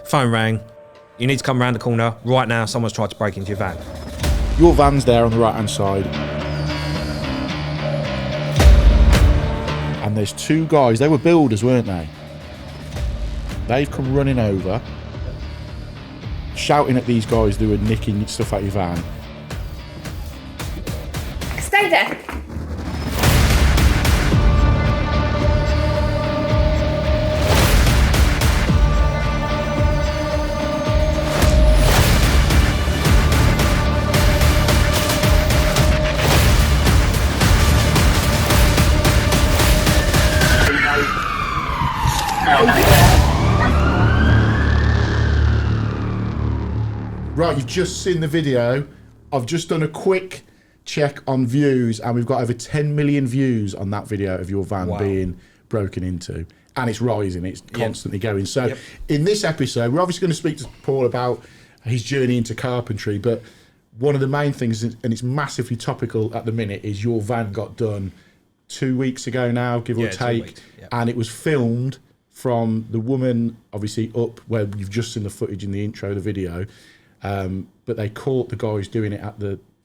phone rang. You need to come around the corner right now. Someone's tried to break into your van. Your van's there on the right-hand side. And there's two guys. They were builders, weren't they? They've come running over, shouting at these guys who were nicking stuff out your van. Stay there. Right, you've just seen the video. I've just done a quick check on views, and we've got over 10 million views on that video of your van being broken into. And it's rising, it's constantly going. So in this episode, we're obviously going to speak to Paul about his journey into carpentry, but one of the main things, and it's massively topical at the minute, is your van got done 2 weeks ago now, give or take. And it was filmed from the woman, obviously, up where you've just seen the footage in the intro of the video. But they caught the guys doing it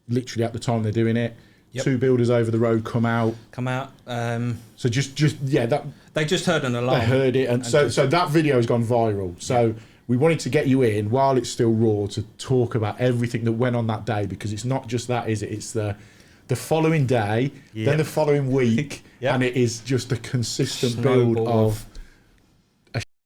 literally at the time they're doing it. Two builders over the road come out. So that they just heard an alarm. They heard it, and so that video has gone viral. So we wanted to get you in while it's still raw to talk about everything that went on that day, because it's not just that, is it? It's the following day, then the following week, and it is just a consistent build of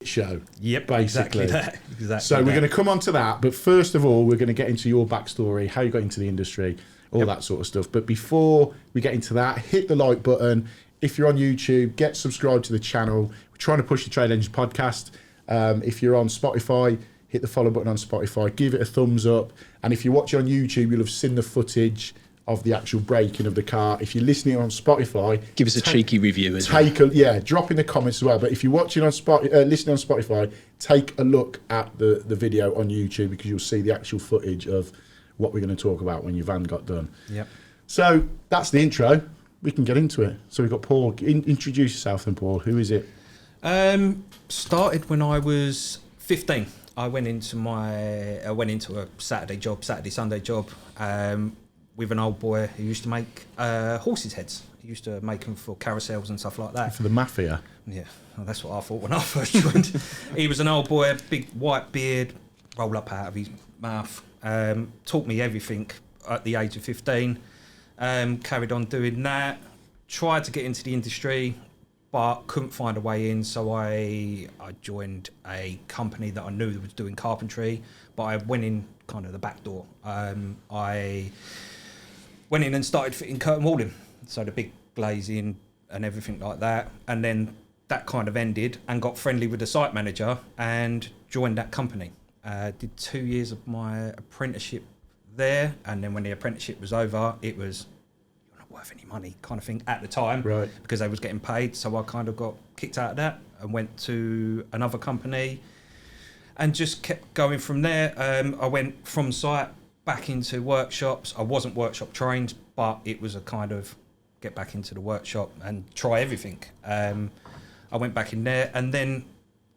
show. Basically. Exactly. So we're going to come on to that, but first of all, we're going to get into your backstory, how you got into the industry, all that sort of stuff. But before we get into that, hit the like button. If you're on YouTube, get subscribed to the channel. We're trying to push the Trade Engine podcast. If you're on Spotify, hit the follow button on Spotify, give it a thumbs up. And if you're watching on YouTube, you'll have seen the footage of the actual breaking of the car. If you're listening on Spotify, give us a cheeky review as well. Drop in the comments as well. But if you're watching on listening on Spotify, take a look at the video on YouTube, because you'll see the actual footage of what we're going to talk about when your van got done. So that's the intro. We can get into it. So we've got Paul. Introduce yourself then, Paul. Who is it? Started when I was 15. I went into a Saturday Sunday job. With an old boy who used to make horses' heads. He used to make them for carousels and stuff like that. For the mafia? Yeah, well, that's what I thought when I first joined. He was an old boy, big white beard, roll up out of his mouth. Taught me everything at the age of 15. Carried on doing that. Tried to get into the industry, but couldn't find a way in. So I joined a company that I knew was doing carpentry, but I went in kind of the back door. I went in and started fitting curtain walling, so the big glazing and everything like that. And then that kind of ended, and got friendly with the site manager and joined that company. Did 2 years of my apprenticeship there, and then when the apprenticeship was over, it was you're not worth any money kind of thing at the time, right? Because they was getting paid. So I kind of got kicked out of that and went to another company, and just kept going from there. I went from site back into workshops. I wasn't workshop trained, but it was a kind of get back into the workshop and try everything. I went back in there, and then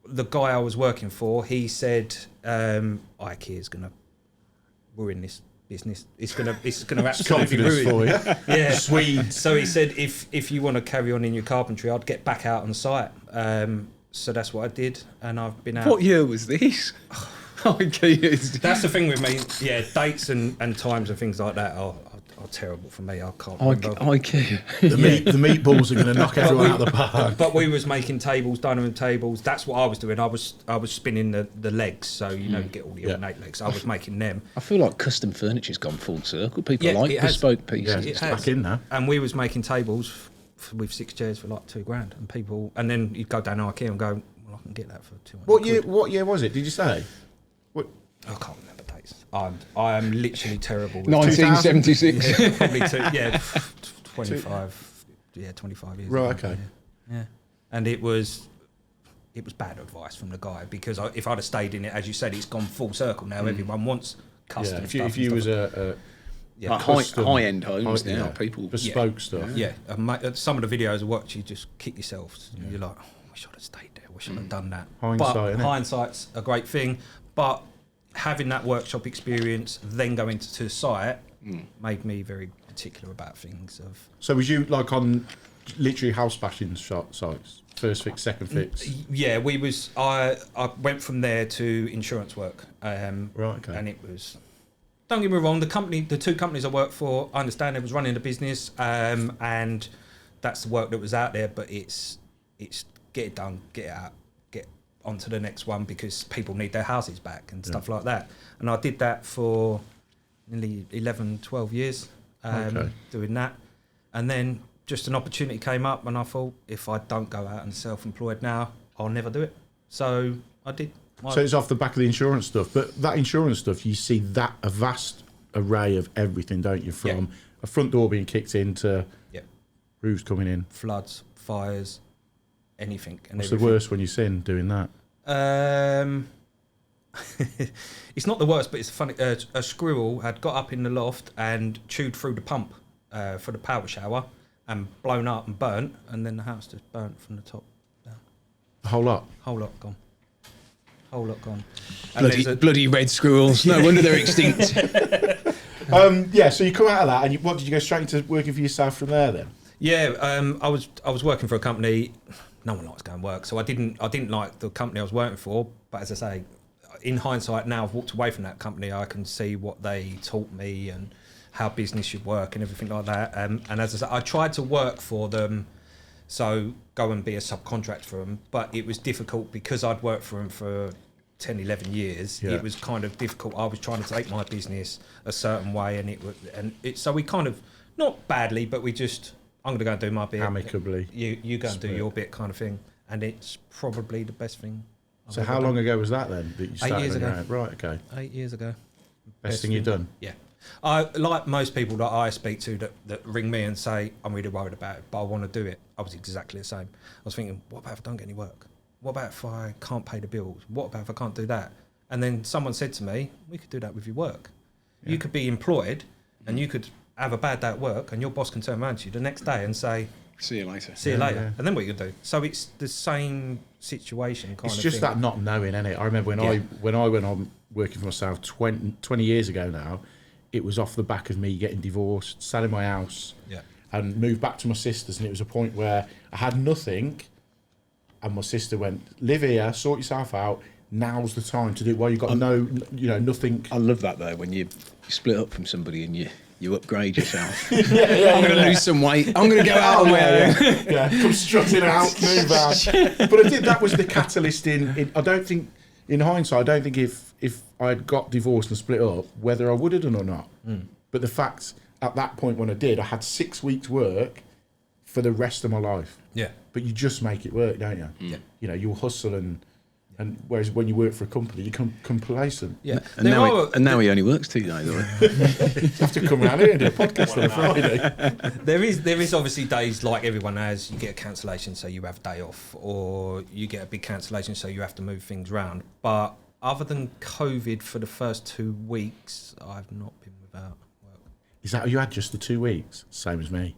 the guy I was working for, he said, IKEA's going to ruin this business. It's going to absolutely ruin for you. Yeah. Sweet. So he said, if you want to carry on in your carpentry, I'd get back out on site. So that's what I did, and I've been out. What year was this? That's the thing with me. Yeah, dates and times and things like that are terrible for me. I can't remember. IKEA. The meatballs are going to knock everyone out of the park. But we was making tables, dining room tables. That's what I was doing. I was spinning the legs, so you get all the ornate legs. I was making them. I feel like custom furniture's gone full circle. People like bespoke pieces. Yeah, it's back in now. And we was making tables with 6 chairs for like $2,000, and then you'd go down to IKEA and go, well, I can get that for $200. What year was it? Did you say? What? I can't remember dates. I am literally terrible. With 1976. Yeah, probably 25. 25 years. Right. Ago. Okay. Yeah. And it was bad advice from the guy, because if I'd have stayed in it, as you said, it's gone full circle now. Everyone wants custom stuff. If you was high-end homes now, people bespoke stuff. Yeah, some of the videos I watch, you just kick yourself. You're like, wish I'd have stayed there. Wish I'd have done that. Hindsight, but innit? hindsight's a great thing. But having that workshop experience, then going to the site, made me very particular about things. So was you like on literally house bashing sites? First fix, second fix? Yeah, we was. I went from there to insurance work. Right, okay. And it was. Don't get me wrong. The two companies I worked for, I understand they was running the business, and that's the work that was out there. But it's get it done, get it out, get onto the next one because people need their houses back and stuff like that. And I did that for nearly 11, 12 years, doing that, and then just an opportunity came up and I thought, if I don't go out and self-employed now, I'll never do it. So I did. So it's off the back of the insurance stuff. But that insurance stuff, you see that a vast array of everything, don't you? From a front door being kicked in to roofs coming in. Floods, fires, anything. And What's the worst when you're seen doing that? It's not the worst, but it's funny. A squirrel had got up in the loft and chewed through the pump for the power shower and blown up and burnt, and then the house just burnt from the top down. The whole lot? Whole lot gone. Whole lot gone. Bloody red squirrels. No wonder they're extinct. So you come out of that, and what did you go straight into working for yourself from there then? Yeah, I was working for a company. No one likes going work, so I didn't like the company I was working for. But as I say, in hindsight, now I've walked away from that company. I can see what they taught me and how business should work and everything like that. And as I said, I tried to work for them, so go and be a subcontractor for them. But it was difficult because I'd worked for them for 10, 11 years. Yeah. It was kind of difficult. I was trying to take my business a certain way, so we kind of, not badly, but we just, I'm going to go and do my bit. Amicably. You go and do your bit kind of thing. And it's probably the best thing. So how long ago was that then that you started? 8 years ago. Around? Right, okay. 8 years ago. Best thing you've done? Yeah. I like most people that I speak to that ring me and say, I'm really worried about it, but I want to do it. I was exactly the same. I was thinking, what about if I don't get any work? What about if I can't pay the bills? What about if I can't do that? And then someone said to me, we could do that with your work. Yeah. You could be employed and you could have a bad day at work and your boss can turn around to you the next day and say, see you later. See you later. Yeah. And then what you can do? So it's the same situation kind of thing. It's just that not knowing, innit? I remember when I went on working for myself 20 years ago now, it was off the back of me getting divorced, selling my house, and moved back to my sister's, and it was a point where I had nothing, and my sister went, live here, sort yourself out, now's the time to do it while you've got nothing. I love that though, when you split up from somebody and you upgrade yourself. I'm going to lose some weight. I'm going to go out and wear come strutting out, move out. But I did. That was the catalyst. I don't think, in hindsight, I don't think if I had got divorced and split up, whether I would have done or not. But the fact at that point when I did, I had 6 weeks' work for the rest of my life. Yeah. But you just make it work, don't you? Yeah. You know, you'll hustle and whereas when you work for a company, you become complacent. Yeah. And now he only works 2 days a week. You have to come around here and do a podcast on a Friday. There is obviously days like everyone has. You get a cancellation, so you have a day off, or you get a big cancellation, so you have to move things around. But other than COVID, for the first 2 weeks, I've not been without work. Is that you had just the 2 weeks? Same as me.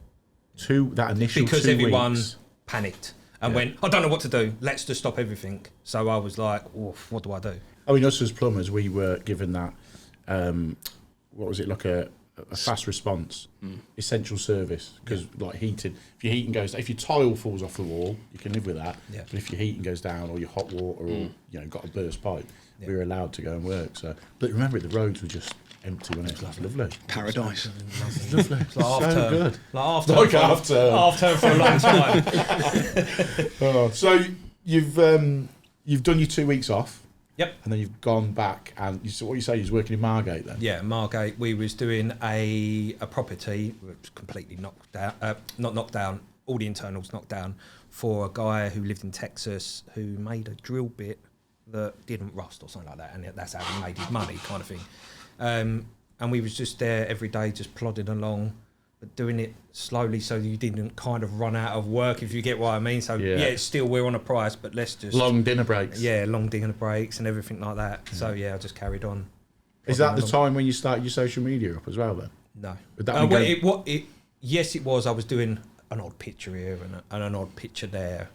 That initial because 2 everyone weeks. panicked and went, I don't know what to do. Let's just stop everything. So I was like, what do I do? I mean, us as plumbers, we were given that. What was it, like a fast response, essential service? Because like heating, if your heating goes, if your tile falls off the wall, you can live with that. Yeah. But if your heating goes down, or your hot water, or got a burst pipe, we were allowed to go and work. So, but remember, the roads were just empty when it was lovely. Paradise. Lovely. It's like so good. Like half term. Half term for a long time. So you've done your 2 weeks off. Yep. And then you've gone back and what you say, you was working in Margate then? Yeah, Margate. We was doing a property which was completely knocked down, not knocked down, all the internals knocked down, for a guy who lived in Texas who made a drill bit that didn't rust or something like that, and that's how he made his money kind of thing. And we was just there every day, just plodding along, but doing it slowly so you didn't kind of run out of work, if you get what I mean. So it's still, we're on a price, but let's just... Long dinner breaks. Yeah, long dinner breaks and everything like that. So I just carried on. Is that the time when you started your social media up as well then? No. Would that yes, it was. I was doing an odd picture here and an odd picture there.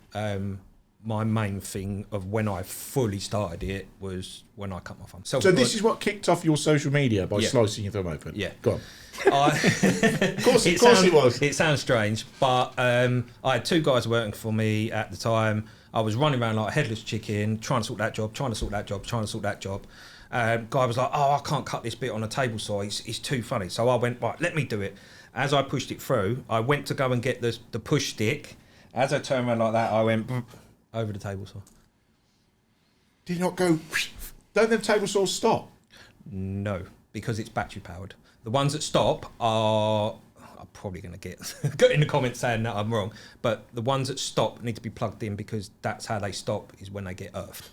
my main thing of when I fully started it was when I cut my thumb. So this is what kicked off your social media by slicing your thumb open? Yeah. Go on. Of course it was. It sounds strange, but I had 2 guys working for me at the time. I was running around like a headless chicken, trying to sort that job, trying to sort that job, trying to sort that job. Guy was like, I can't cut this bit on a table saw. It's too funny. So I went, right, let me do it. As I pushed it through, I went to go and get the push stick. As I turned around like that, I went over the table saw. Did you not go? Don't them table saws stop? No, because it's battery powered. The ones that stop are... I'm probably going to get in the comments saying that I'm wrong, but the ones that stop need to be plugged in because that's how they stop, is when they get earthed.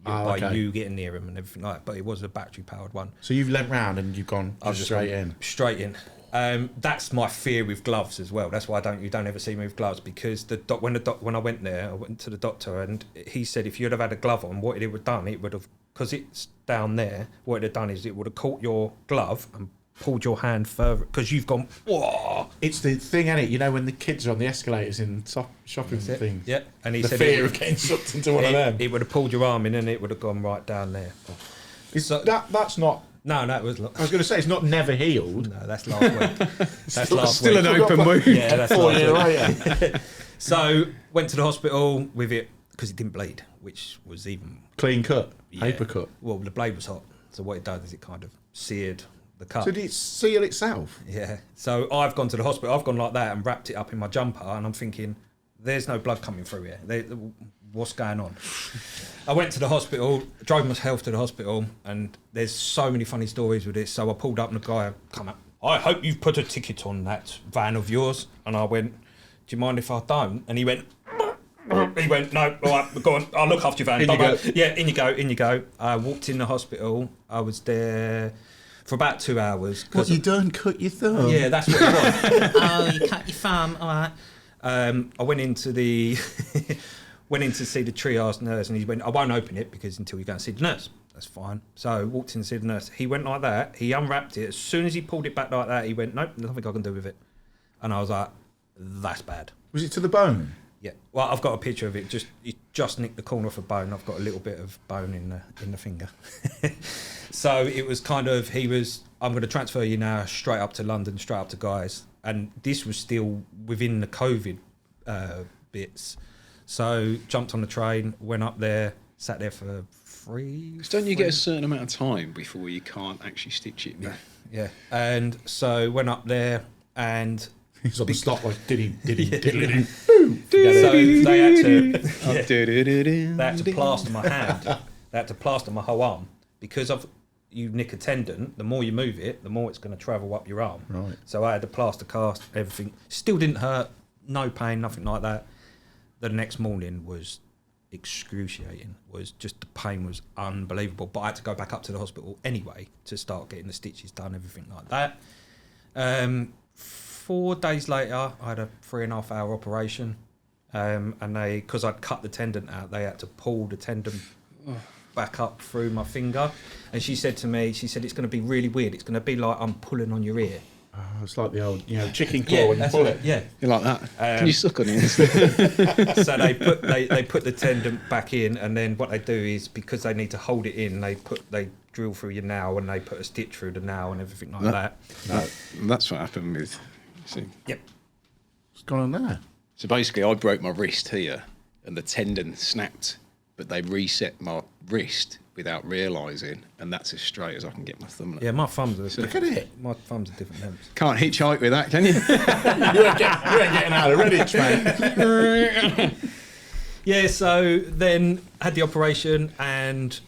By you getting near them and everything like that. But it was a battery powered one. So you've leant round and you've gone straight in? Straight in. That's my fear with gloves as well. That's why you don't ever see me with gloves, because when I went there, I went to the doctor and he said if you'd have had a glove on, what it would have done, it would have, because it's down there, what it would have done is it would have caught your glove and pulled your hand further, because you've gone, whoa. It's the thing, isn't it? You know, when the kids are on the escalators in shopping things. Yeah, and he the said fear of getting sucked into one of them. It would have pulled your arm in and it would have gone right down there. That's not... No, that was... I was going to say, it's not never healed. No, that's last week. That's last still week. an open wound. Yeah, that's last week. So, went to the hospital with it, because it didn't bleed, which was even... Clean cut? Yeah. Paper cut? Well, the blade was hot. So what it does is it kind of seared the cut. So did it seal itself? Yeah. So I've gone to the hospital. I've gone like that and wrapped it up in my jumper, and I'm thinking, there's no blood coming through here. What's going on? I went to the hospital, drove myself to the hospital, and there's so many funny stories with this. So I pulled up and the guy come up, I hope you've put a ticket on that van of yours. And I went, do you mind if I don't? And he went, no, all right, go on, I'll look after your van. In you go. Yeah, in you go. I walked in the hospital. I was there for about 2 hours. What you done? Cut your thumb? Yeah, that's what it was. Oh, you cut your thumb, all right. I went into the... went in to see the triage nurse, and he went, I won't open it because until you go and see the nurse. That's fine. So I walked in to see the nurse. He went like that. He unwrapped it. As soon as he pulled it back like that, he went, nope, nothing I can do with it. And I was like, that's bad. Was it to the bone? Yeah. Well, I've got a picture of it. He just nicked the corner off a bone. I've got a little bit of bone in the finger. So it was kind of, I'm going to transfer you now straight up to London, straight up to Guy's. And this was still within the COVID bits. So jumped on the train, went up there, sat there for Don't you get a certain amount of time before you can't actually stitch it? Yeah. And so went up there and... He's on the stop like, diddy. So they had to plaster my hand. They had to plaster my whole arm. Because you nick a tendon, the more you move it, the more it's going to travel up your arm. Right. So I had to plaster cast, everything. Still didn't hurt, no pain, nothing like that. The next morning was excruciating. The pain was unbelievable. But I had to go back up to the hospital anyway to start getting the stitches done, everything like that. 4 days later, I had a 3.5 hour operation, and because I'd cut the tendon out, they had to pull the tendon back up through my finger. And she said to me, it's going to be really weird. It's going to be like I'm pulling on your ear. Oh, it's like the old, chicken claw when you pull it. Yeah, you're like that. Can you suck on it? So they put the tendon back in, and then what they do is, because they need to hold it in, they drill through your nail and they put a stitch through the nail and everything like that. That's what happened with. See. Yep. What's going on there? So basically, I broke my wrist here, and the tendon snapped, but they reset my wrist without realising, and that's as straight as I can get my thumb. Yeah, my thumbs are... Look at it. My thumbs are different lengths. Can't hitchhike with that, can you? you ain't getting out of Redditch, mate. Yeah, so then had the operation, and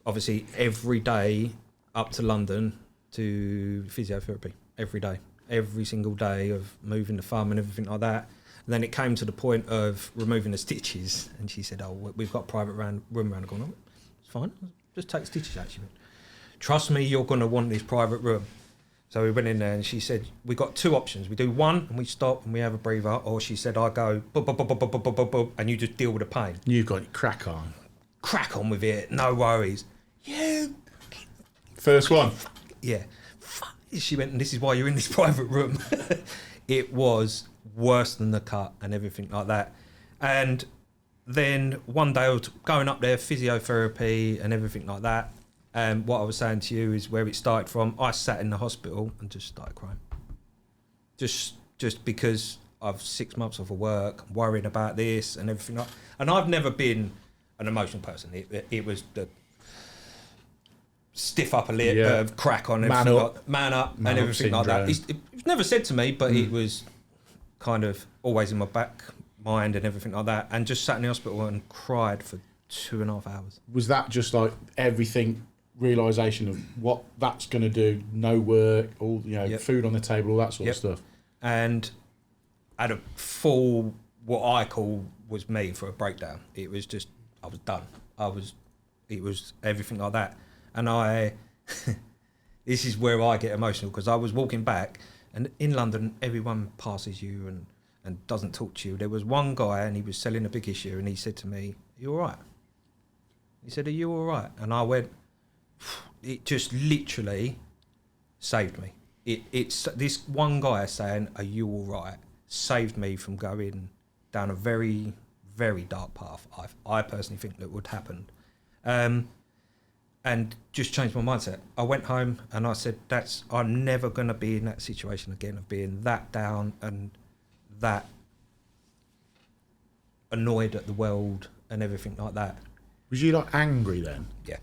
obviously every day up to London to physiotherapy. Every day. Every single day of moving the thumb and everything like that. And then it came to the point of removing the stitches, and she said, we've got a private room around the corner. It's fine. Just take stitches out. She went, trust me, you're going to want this private room. So we went in there and she said, we got 2 options. We do one and we stop and we have a breather, or she said, I go, bub, bub, bub, bub, bub, bub, bub, bub, and you just deal with the pain. You've got it, crack on. Crack on with it, no worries. First one. Yeah. She went, and this is why you're in this private room. It was worse than the cut and everything like that. And then one day I was going up there, physiotherapy and everything like that. And what I was saying to you is where it started from. I sat in the hospital and just started crying. Just because I've 6 months off of work, worrying about this and everything like. And I've never been an emotional person. It was the stiff upper lip, crack on, man up, and everything like that. It was never said to me, but it was kind of always in my back mind and everything like that. And just sat in the hospital and cried for 2.5 hours. Was that just like everything, realisation of what that's going to do, no work, all food on the table, all that sort of stuff? And I had a full, what I call was me for a breakdown. It was just, I was done. It was everything like that. And this is where I get emotional, because I was walking back, and in London, everyone passes you and doesn't talk to you. There was one guy, and he was selling a big issue, and he said to me, "Are you all right?" He said, "Are you all right?" And I went, it just literally saved me. It's this one guy saying, "Are you all right?" saved me from going down a very, very dark path. I personally think that would happen. And just changed my mindset. I went home and I said, I'm never going to be in that situation again of being that down and that annoyed at the world and everything like that. Was you like angry then? Yeah.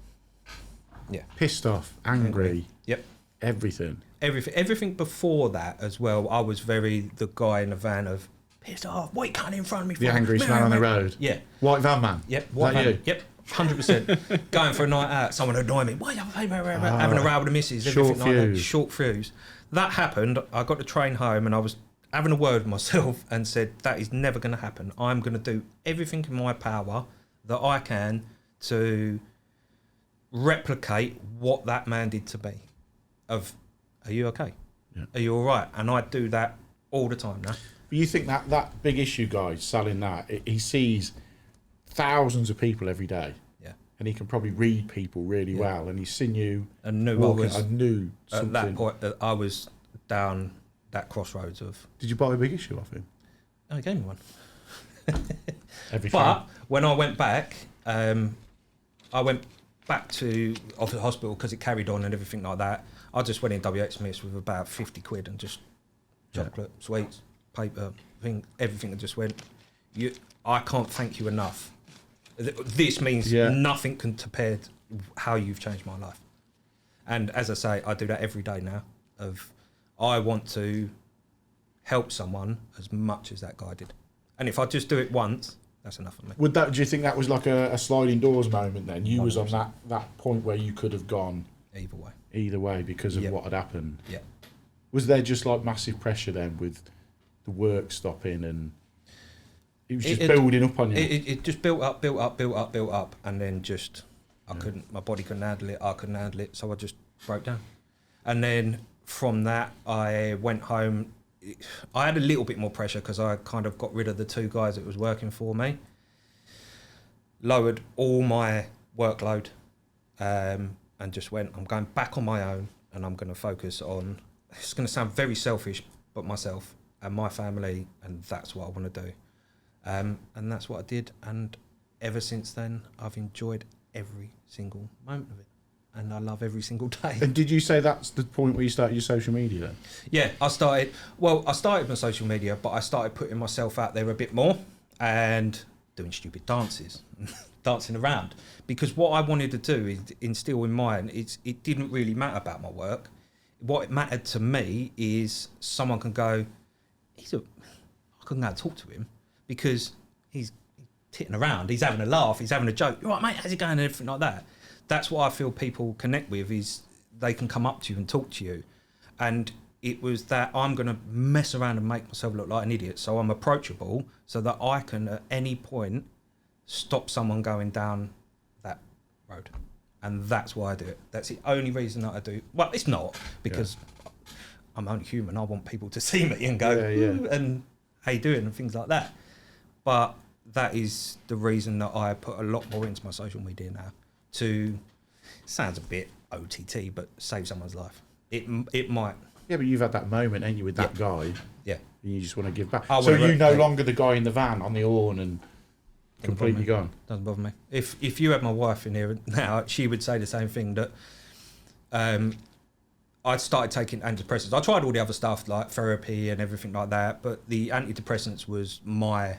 Pissed off, angry. Yep. Everything before that as well. I was very the guy in the van of pissed off. What are you cutting in front of me for? The angry man on the road. Yeah. White van man. Yep. White van. You? Yep. 100%. Going for a night out, someone would annoy me. Why are you having a row with the missus? Everything like that. Short fuse. That happened. I got the train home and I was having a word with myself and said, that is never going to happen. I'm going to do everything in my power that I can to replicate what that man did to me. Are you okay? Yeah. Are you all right? And I do that all the time now. But you think that big issue guy selling that, he sees thousands of people every day, and he can probably read people really well, and he's seen you and knew walking, I knew at that point that I was down that crossroads of. Did you buy a big issue off him? I gave me one. Everything. But when I went back to the hospital because it carried on and everything like that. I just went in WH Smith's with about 50 quid and just chocolate, sweets, paper, everything, and just went, I can't thank you enough. This means nothing can compare to how you've changed my life. And as I say, I do that every day now. I want to help someone as much as that guy did. And if I just do it once, that's enough for me. Do you think that was like a sliding doors moment then? You 100%. Was on that point where you could have gone either way because of what had happened. Yeah. Was there just like massive pressure then with the work stopping, and it was just building up on you? It just built up, and then just my body couldn't handle it, I couldn't handle it, so I just broke down. And then from that, I went home. I had a little bit more pressure because I kind of got rid of the 2 guys that was working for me, lowered all my workload, and just went, I'm going back on my own, and I'm going to focus on, it's going to sound very selfish, but myself and my family, and that's what I want to do. And that's what I did, and ever since then, I've enjoyed every single moment of it. And I love every single day. And did you say that's the point where you started your social media then? Yeah, I started my social media, but I started putting myself out there a bit more and doing stupid dances, dancing around. Because what I wanted to do is instill in mind, it didn't really matter about my work. What mattered to me is someone can go, I can go and talk to him because he's titting around, he's having a laugh, he's having a joke. Right, mate, how's it going? And everything like that. That's what I feel people connect with, is they can come up to you and talk to you. And it was that I'm going to mess around and make myself look like an idiot, so I'm approachable, so that I can at any point stop someone going down that road. And that's why I do it. That's the only reason that I do. Well, it's not, because I'm only human. I want people to see me and go, and how you doing, and things like that. But that is the reason that I put a lot more into my social media now. Sounds a bit OTT, but save someone's life. It might. Yeah, but you've had that moment, ain't you, with that guy? Yeah. And you just want to give back. So you're no longer the guy in the van on the horn and completely gone. Doesn't bother me. If you had my wife in here now, she would say the same thing, that I started taking antidepressants. I tried all the other stuff like therapy and everything like that, but the antidepressants was my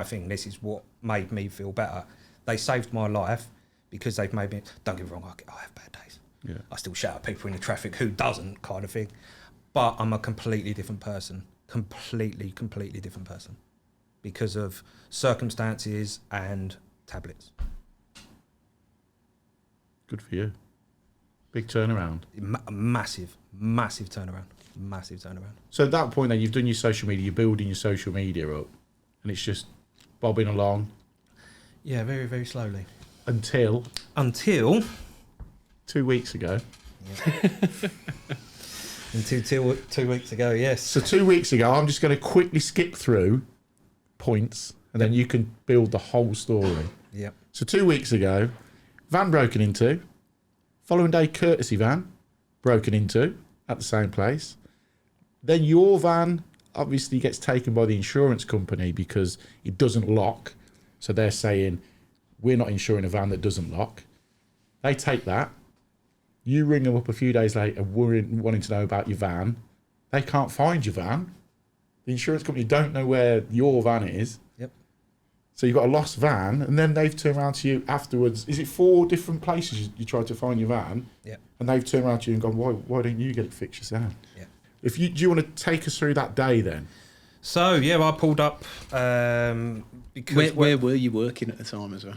thing. This is what made me feel better. They saved my life because they've made me. Don't get me wrong, I have bad days. Yeah. I still shout at people in the traffic, who doesn't, kind of thing. But I'm a completely different person. Completely different person because of circumstances and tablets. Good for you. Big turnaround. Massive turnaround. Massive turnaround. So at that point then, you've done your social media, you're building your social media up, and it's just bobbing along. Yeah, very, very slowly. Until 2 weeks ago. Yeah. Until 2 weeks ago, yes. So 2 weeks ago, I'm just going to quickly skip through points, and then you can build the whole story. Yep. So 2 weeks ago, van broken into. Following day, courtesy van broken into at the same place. Then your van obviously gets taken by the insurance company because it doesn't lock. So they're saying, we're not insuring a van that doesn't lock. They take that. You ring them up a few days later wanting to know about your van. They can't find your van. The insurance company don't know where your van is. Yep. So you've got a lost van, and then they've turned around to you afterwards. Is it 4 different places you tried to find your van? Yep. And they've turned around to you and gone, why don't you get it fixed yourself? Yeah. Do you want to take us through that day then? So yeah, I pulled up because Where were you working at the time as well?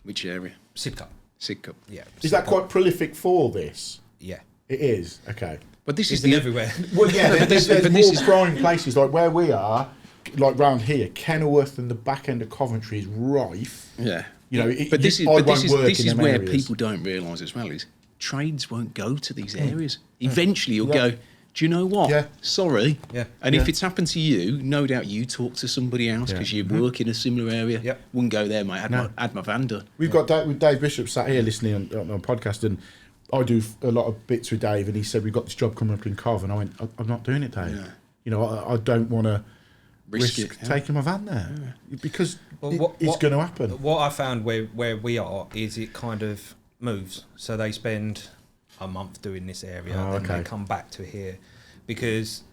Which area? Sidcup. Sidcup. Yeah. Is that quite prolific for this? Yeah. It is. Okay. But this is It's everywhere. Well, yeah. There's but more this is- prime places like where we are, like round here. Kenilworth and the back end of Coventry is rife. Yeah. You know, this is won't this work is in them where areas. people don't realise as well is trades won't go to these areas. Eventually, you'll go. Do you know what? Yeah. Sorry. Yeah. And Yeah. if it's happened to you, no doubt you talk to somebody else because you work in a similar area. Yep. Wouldn't go there, mate. Had my van done. We've got Dave Bishop sat here listening on a podcast, and I do a lot of bits with Dave, and he said, we've got this job coming up in Cov, and I went, I'm not doing it, Dave. Yeah. You know, I don't want to risk it, yeah. taking my van there because Well, it's going to happen. What I found where we are is it kind of moves. So they spend a month doing this area, and okay. they come back to here. Because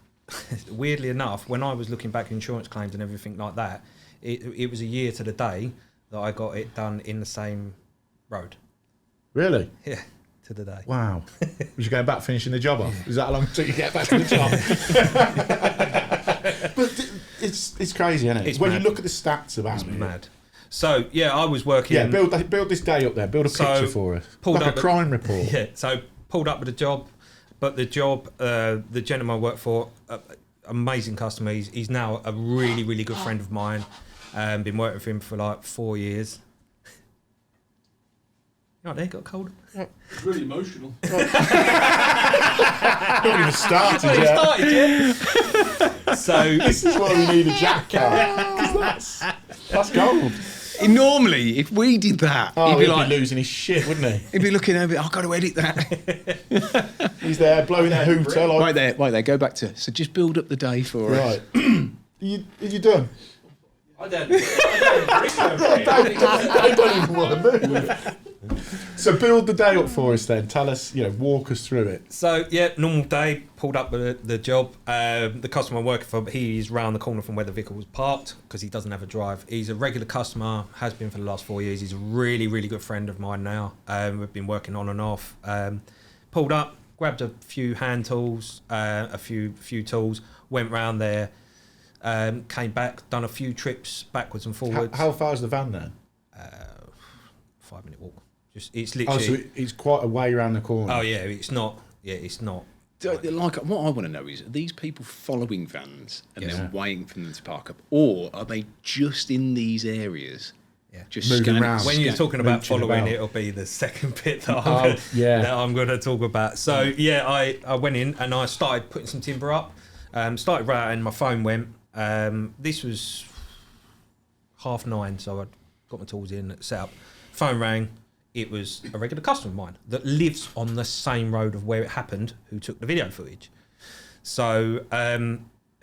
weirdly enough, when I was looking back at insurance claims and everything like that, it was a year to the day that I got it done in the same road. Really? Yeah, to the day. Wow. Was you going back finishing the job off? Is that how long it took you to get back to the job? But it's crazy, isn't it? It's when mad. you look at the stats about it. Mad. So yeah, I was working. Yeah, build this day up there. Build a picture for us. pulled Like up a crime report. Yeah, so pulled up with a job, but the job, the gentleman I work for, amazing customer. He's now a really, really good friend of mine. Been working with him for like 4 years. You know, they got cold. It's really emotional. Not even started Well, yet. it started yet. So This is why we need a jacket. 'Cause that's gold. Normally, if we did that, Oh, he'd he'd be like, losing his shit, wouldn't he? he'd be looking over. I've got to edit that. He's there blowing a hooter. Like, Right there. Go back to. So just build up the day for us. right. Are you done? I don't. I don't even want to move. So build the day up for us then. Tell us, walk us through it. So yeah, normal day. Pulled up with the job. The customer I'm working for, he's round the corner from where the vehicle was parked because he doesn't have a drive. He's a regular customer, has been for the last 4 years. He's a really, really good friend of mine now. We've been working on and off. Pulled up, grabbed a few hand tools, a few tools. Went round there. Came back, done a few trips backwards and forwards. How far is the van then? 5-minute walk. Just it's literally. Oh, so it's quite a way around the corner. Oh yeah, it's not. Yeah, it's not. Like what I want to know is: are these people following vans and Yes. then waiting for them to park up, or are they just in these areas? Yeah. Just Moving scanning- around. When you're talking about mooching following, about. it'll be the second bit that I'm going to talk about. So yeah, I went in and I started putting some timber up. Started right, and my phone went. This was 9:30, so I got my tools in, set up. Phone rang. It was a regular customer of mine that lives on the same road of where it happened, who took the video footage. So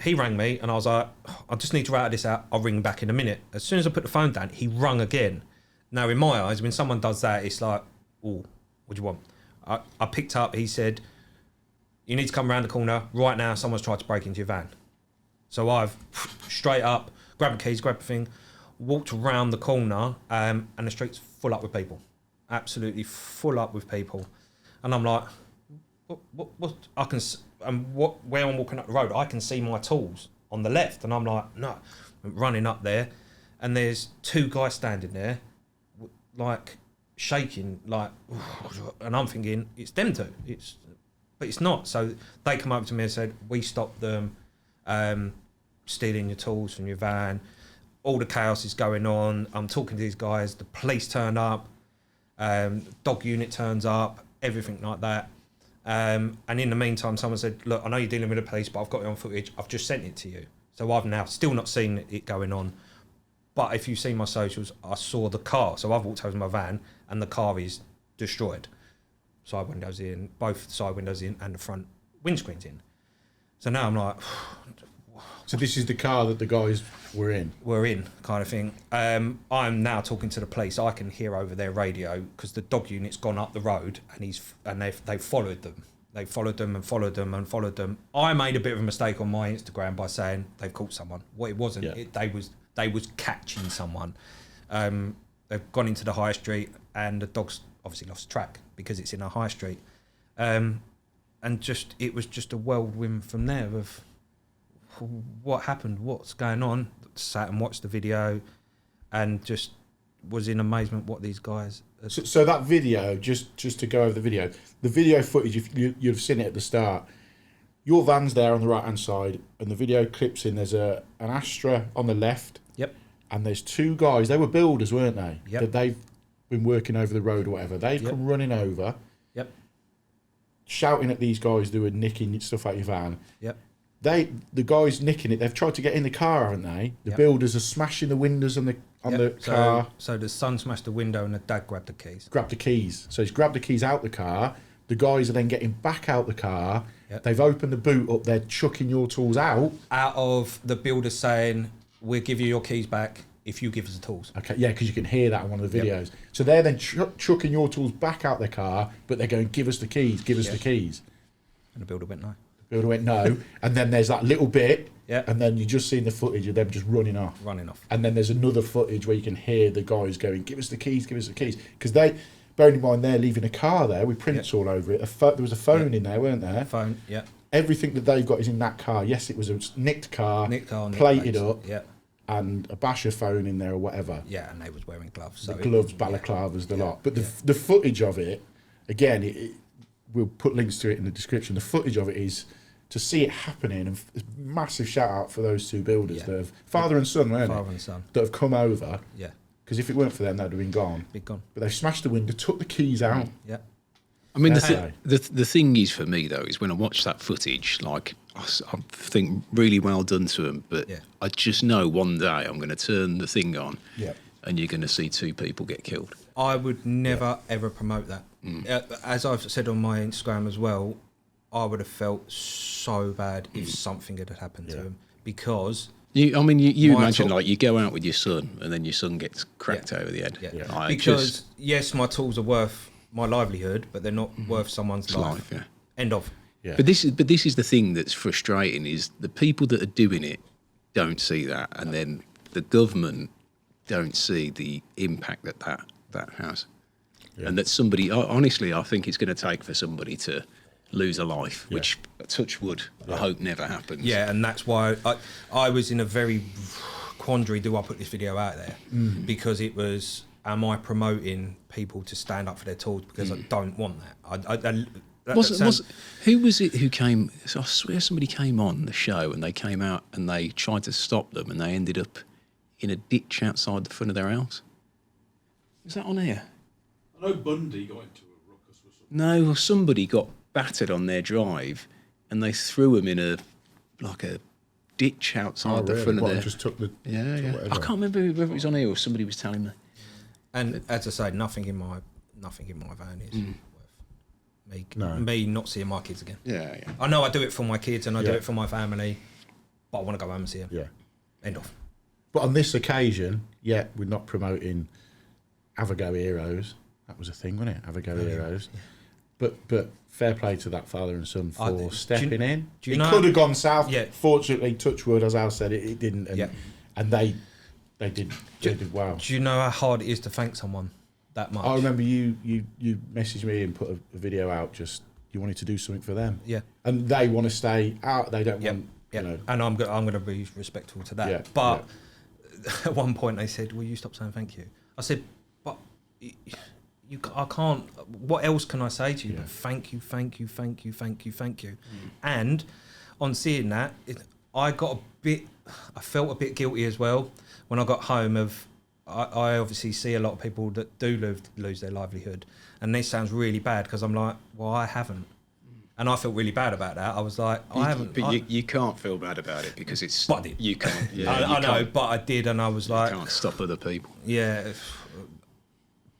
he rang me, and I was like, I just need to write this out. I'll ring back in a minute. As soon as I put the phone down, he rung again. Now, in my eyes, when someone does that, it's like, oh, what do you want? I picked up. He said, you need to come around the corner right now. Someone's tried to break into your van. So I've straight up grabbed the keys, grabbed the thing, walked around the corner, and the street's full up with people, absolutely full up with people, and I'm like, what? I can, where I'm walking up the road, I can see my tools on the left, and I'm like, no, I'm running up there, and there's two guys standing there, like shaking, like, and I'm thinking it's them two, but it's not. So they come over to me and said, we stopped them stealing your tools from your van. All the chaos is going on. I'm talking to these guys. The police turn up. Dog unit turns up. Everything like that. And in the meantime, someone said, look, I know you're dealing with the police, but I've got it on footage. I've just sent it to you. So I've now still not seen it going on. But if you've seen my socials, I saw the car. So I've walked over to my van and the car is destroyed. Side windows in, both side windows in, and the front windscreen's in. So now I'm like... So this is the car that the guys were in? We're in, kind of thing. I'm now talking to the police. I can hear over their radio because the dog unit's gone up the road and they've followed them. They followed them and followed them and followed them. I made a bit of a mistake on my Instagram by saying they've caught someone. Well, it wasn't. Yeah. They was catching someone. They've gone into the high street and the dog's obviously lost track because it's in a high street. And it was just a whirlwind from there of what happened, what's going on. Sat and watched the video and just was in amazement what these guys... So that video, just to go over the video footage, if you've seen it at the start, your van's there on the right-hand side, and the video clips in, there's an Astra on the left. Yep. And there's two guys, they were builders, weren't they? Yep. That they've been working over the road or whatever. They've come running over. Yep. Shouting at these guys who were nicking stuff out your van. Yep. The guys nicking it, they've tried to get in the car, haven't they? The builders are smashing the windows on the car. So the son smashed the window and the dad grabbed the keys. So he's grabbed the keys out the car. The guys are then getting back out the car. Yep. They've opened the boot up. They're chucking your tools out. Out of the builder saying, we'll give you your keys back if you give us the tools. Okay, yeah, because you can hear that in one of the videos. Yep. So they're then chucking your tools back out their car, but they're going, give us the keys, give us the keys. And the builder went, no. The builder went, no. And then there's that little bit, Yeah. and then you just seen the footage of them just running off. And then there's another footage where you can hear the guys going, give us the keys, give us the keys. Because bearing in mind they're leaving a car there with prints all over it. There was a phone in there, weren't there? Phone, yeah. Everything that they've got is in that car. Yes, it was a nicked car, plated up, and a basher phone in there or whatever. Yeah, and they was wearing gloves. So the gloves, balaclavas, the lot. But the footage of it, again, we'll put links to it in the description. The footage of it is to see it happening, and massive shout out for those two builders that have father and son, weren't Father and son. That have come over. Yeah. Because if it weren't for them, they'd have been gone. Gone. But they've smashed the window, took the keys out. Yeah. I mean, the thing is for me though is when I watch that footage, like I think really well done to them, but I just know one day I'm going to turn the thing on, and you're going to see two people get killed. I would never ever promote that. As I've said on my Instagram as well, I would have felt so bad if something had happened to him because. You imagine like you go out with your son and then your son gets cracked over the head. Yeah. Because yes, my tools are worth my livelihood, but they're not worth someone's life. End of. Yeah. But this is the thing that's frustrating is the people that are doing it don't see that, and then the government don't see the impact that has, and that somebody honestly, I think it's going to take for somebody to lose a life, which touch wood, I hope never happens. Yeah, and that's why I was in a very quandary. Do I put this video out there? Because it was, am I promoting people to stand up for their tools? Because I don't want that. Who was it who came? So I swear somebody came on the show and they came out and they tried to stop them and they ended up in a ditch outside the front of their house. Was that on here? I know Bundy got into a ruckus or something. No, somebody got battered on their drive and they threw him in a ditch outside the front of their... just took the... Yeah. I can't remember whether it was on here or somebody was telling me. And as I say, nothing in my van is worth me not seeing my kids again. Yeah. I know I do it for my kids and I do it for my family, but I want to go home and see him. Yeah. End of. But on this occasion, yeah, we're not promoting Have a Go Heroes. That was a thing, wasn't it? Have a Go Heroes. Yeah. But fair play to that father and son for stepping in. It could have gone south. Yeah. Fortunately, touch wood, as Al said, it didn't. And they did well. Do you know how hard it is to thank someone that much? I remember you messaged me and put a video out. Just you wanted to do something for them. Yeah. And they want to stay out. They don't want. Yeah. You know. And I'm going to be respectful to that. Yeah. But at one point they said, "Will you stop saying thank you?" I said, "But I can't. What else can I say to you? But thank you, thank you, thank you, thank you, thank you." And on seeing that, I felt a bit guilty as well when I got home. I obviously see a lot of people that do lose their livelihood, and this sounds really bad because I'm like, well, I haven't. And I felt really bad about that. I was like, I haven't. But you can't feel bad about it because it's. But I did. You can't. Yeah, I know, but I did, and I was like, you can't stop other people. Yeah.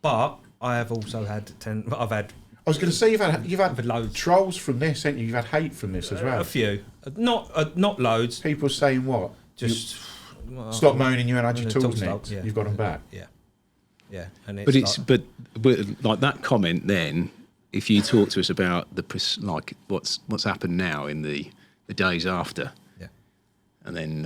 But I have also had I've had. I was going to say you've had loads. Trolls from this, haven't you? You've had hate from this as well. A few, not loads. People saying what? Just stop moaning. You ain't had your tools nicked. You've got them back. Yeah. And but like that comment then. If you talk to us about what's happened now in the days after, and then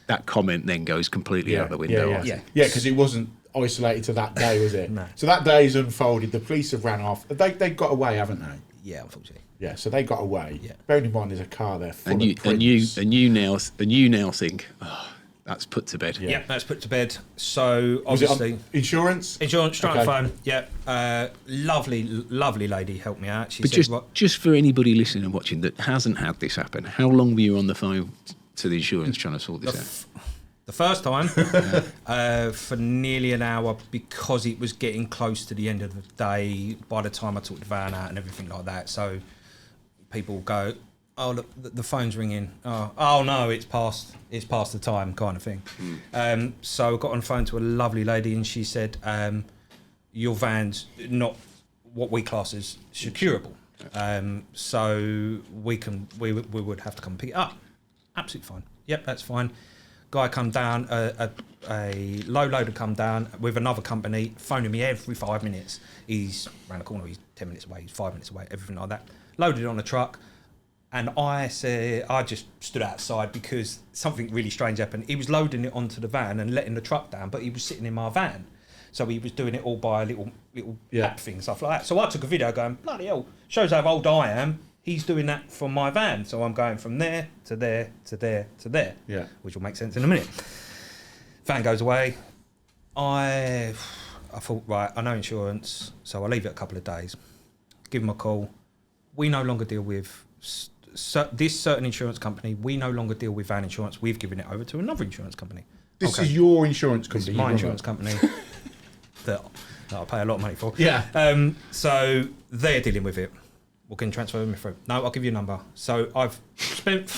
that comment then goes completely out the window. Yeah, because it wasn't isolated to that day, was it? No. So that day's unfolded. The police have ran off. They got away, haven't they? Yeah, unfortunately. Yeah, so they got away. Yeah. Bearing in mind, there's a car there full and of prints. you now think, oh, that's put to bed. Yeah, that's put to bed. So obviously, insurance, straight on the phone. Yeah, lovely lady helped me out. She but said, just for anybody listening and watching that hasn't had this happen, how long were you on the phone to the insurance trying to sort this out? The first time for nearly an hour because it was getting close to the end of the day. By the time I took the van out and everything like that, so people go, "Oh, look, the phone's ringing. Oh no, it's past the time," kind of thing. So I got on the phone to a lovely lady, and she said, "Your van's not what we class as securable, so we would have to come pick it up." Absolutely fine. Yep, that's fine. Guy come down, a low loader come down with another company, phoning me every 5 minutes. He's around the corner. He's 10 minutes away. He's 5 minutes away. Everything like that. Loaded it on a truck. And I just stood outside because something really strange happened. He was loading it onto the van and letting the truck down, but he was sitting in my van. So he was doing it all by a little app thing, stuff like that. So I took a video going, bloody hell, shows how old I am. He's doing that from my van. So I'm going from there to there to there to there, which will make sense in a minute. Van goes away. I thought, right, I know insurance, so I'll leave it a couple of days. Give him a call. We no longer deal with... this certain insurance company, we no longer deal with van insurance. We've given it over to another insurance company. This is your insurance company? This is my insurance company that I pay a lot of money for. Yeah. So they're dealing with it. We can transfer me through. No, I'll give you a number. So I've spent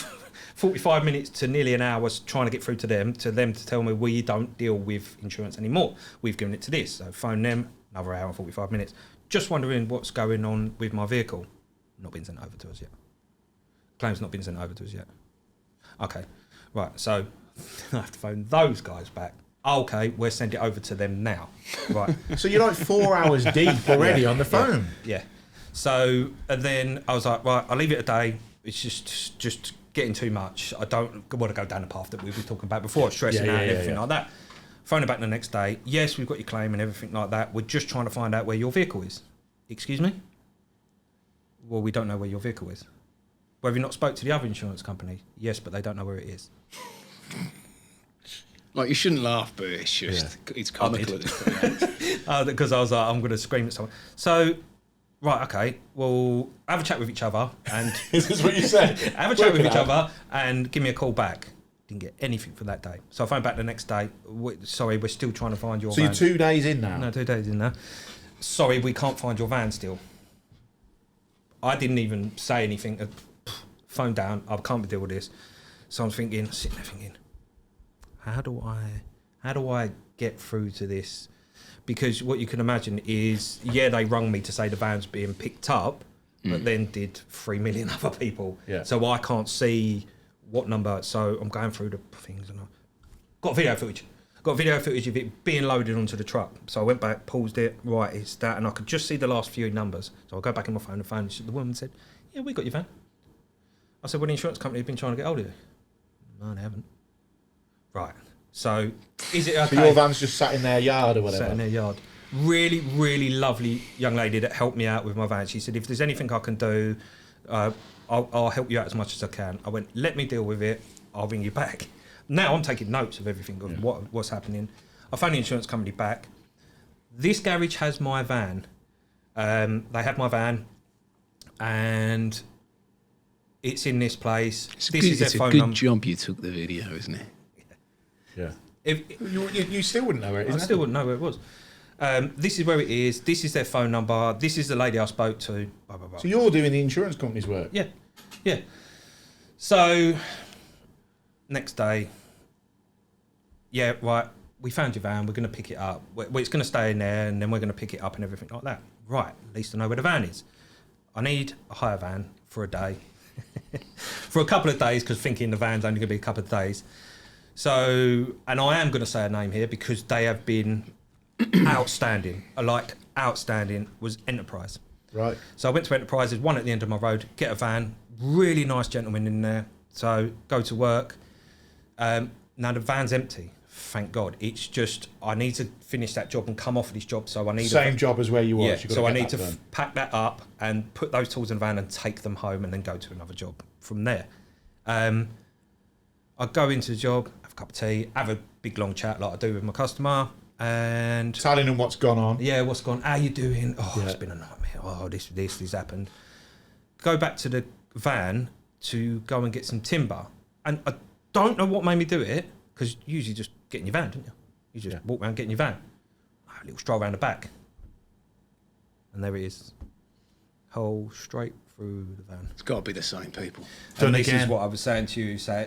45 minutes to nearly an hour trying to get through to them to tell me we don't deal with insurance anymore. We've given it to this. So phone them, another hour and 45 minutes. Just wondering what's going on with my vehicle. Not been sent over to us yet. Claim's not been sent over to us yet. Okay, right, so I have to phone those guys back. Okay, we'll send it over to them now. Right. So you're like 4 hours deep already on the phone. Yeah. So, and then I was like, right, I'll leave it a day. It's just getting too much. I don't want to go down the path that we were talking about before, stressing out and everything like that. Phone it back the next day. Yes, we've got your claim and everything like that. We're just trying to find out where your vehicle is. Excuse me? Well, we don't know where your vehicle is. Well, have you not spoke to the other insurance company? Yes, but they don't know where it is. Like, you shouldn't laugh, but it's just, it's comical at this point. Because I was like, I'm going to scream at someone. So, right, okay, we'll have a chat with each other. And Is this what you said? Have a chat with each other and give me a call back. Didn't get anything for that day. So I phoned back the next day. Sorry, we're still trying to find your van. So you're 2 days in now? No, 2 days in now. Sorry, we can't find your van still. I didn't even say anything. Phone down. I can't deal with this. So I'm sitting there thinking, how do I get through to this? Because what you can imagine is, they rung me to say the van's being picked up, but then did 3 million other people. Yeah. So I can't see what number? So I'm going through the things and I got video footage. Got video footage of it being loaded onto the truck. So I went back, paused it, right, it's that, and I could just see the last few numbers. So I go back in my phone, the woman said, yeah, we got your van. I said, well, the insurance company have been trying to get hold of you. No, they haven't. Right. So is it okay? So your van's just sat in their yard or whatever? Sat in their yard. Really, really lovely young lady that helped me out with my van. She said, if there's anything I can do, I'll help you out as much as I can. I went, let me deal with it. I'll ring you back. Now I'm taking notes of everything of what's happening. I phoned the insurance company back. This garage has my van. They had my van, and it's in this place. It's a good job you took the video, isn't it? Yeah. If You still wouldn't know where it is. I still wouldn't know where it was. This is where it is. This is their phone number. This is the lady I spoke to. Blah, blah, blah. So you're doing the insurance company's work? Yeah, yeah. So next day, yeah, right. We found your van. We're going to pick it up. It's going to stay in there, and then we're going to pick it up and everything like that. Right. At least I know where the van is. I need a hire van for a day, for a couple of days, because thinking the van's only going to be a couple of days. So, and I am going to say a name here because they have been outstanding. Outstanding was Enterprise. Right. So I went to Enterprise. There's one at the end of my road. Get a van. Really nice gentleman in there. So go to work. Now the van's empty. Thank God. It's just I need to finish that job and come off of this job. So I need same job as where you was. Yeah. So I need to pack that up and put those tools in the van and take them home and then go to another job from there. I go into the job, have a cup of tea, have a big long chat like I do with my customer, and telling them what's gone on. Yeah, what's gone? How you doing? Oh, it's been a nightmare. Oh, this happened. Go back to the van to go and get some timber, and I don't know what made me do it because you usually just get in your van, don't you? You just walk around, get in your van, a little stroll around the back, and there it is, whole straight through the van. It's got to be the same people. And this is what I was saying to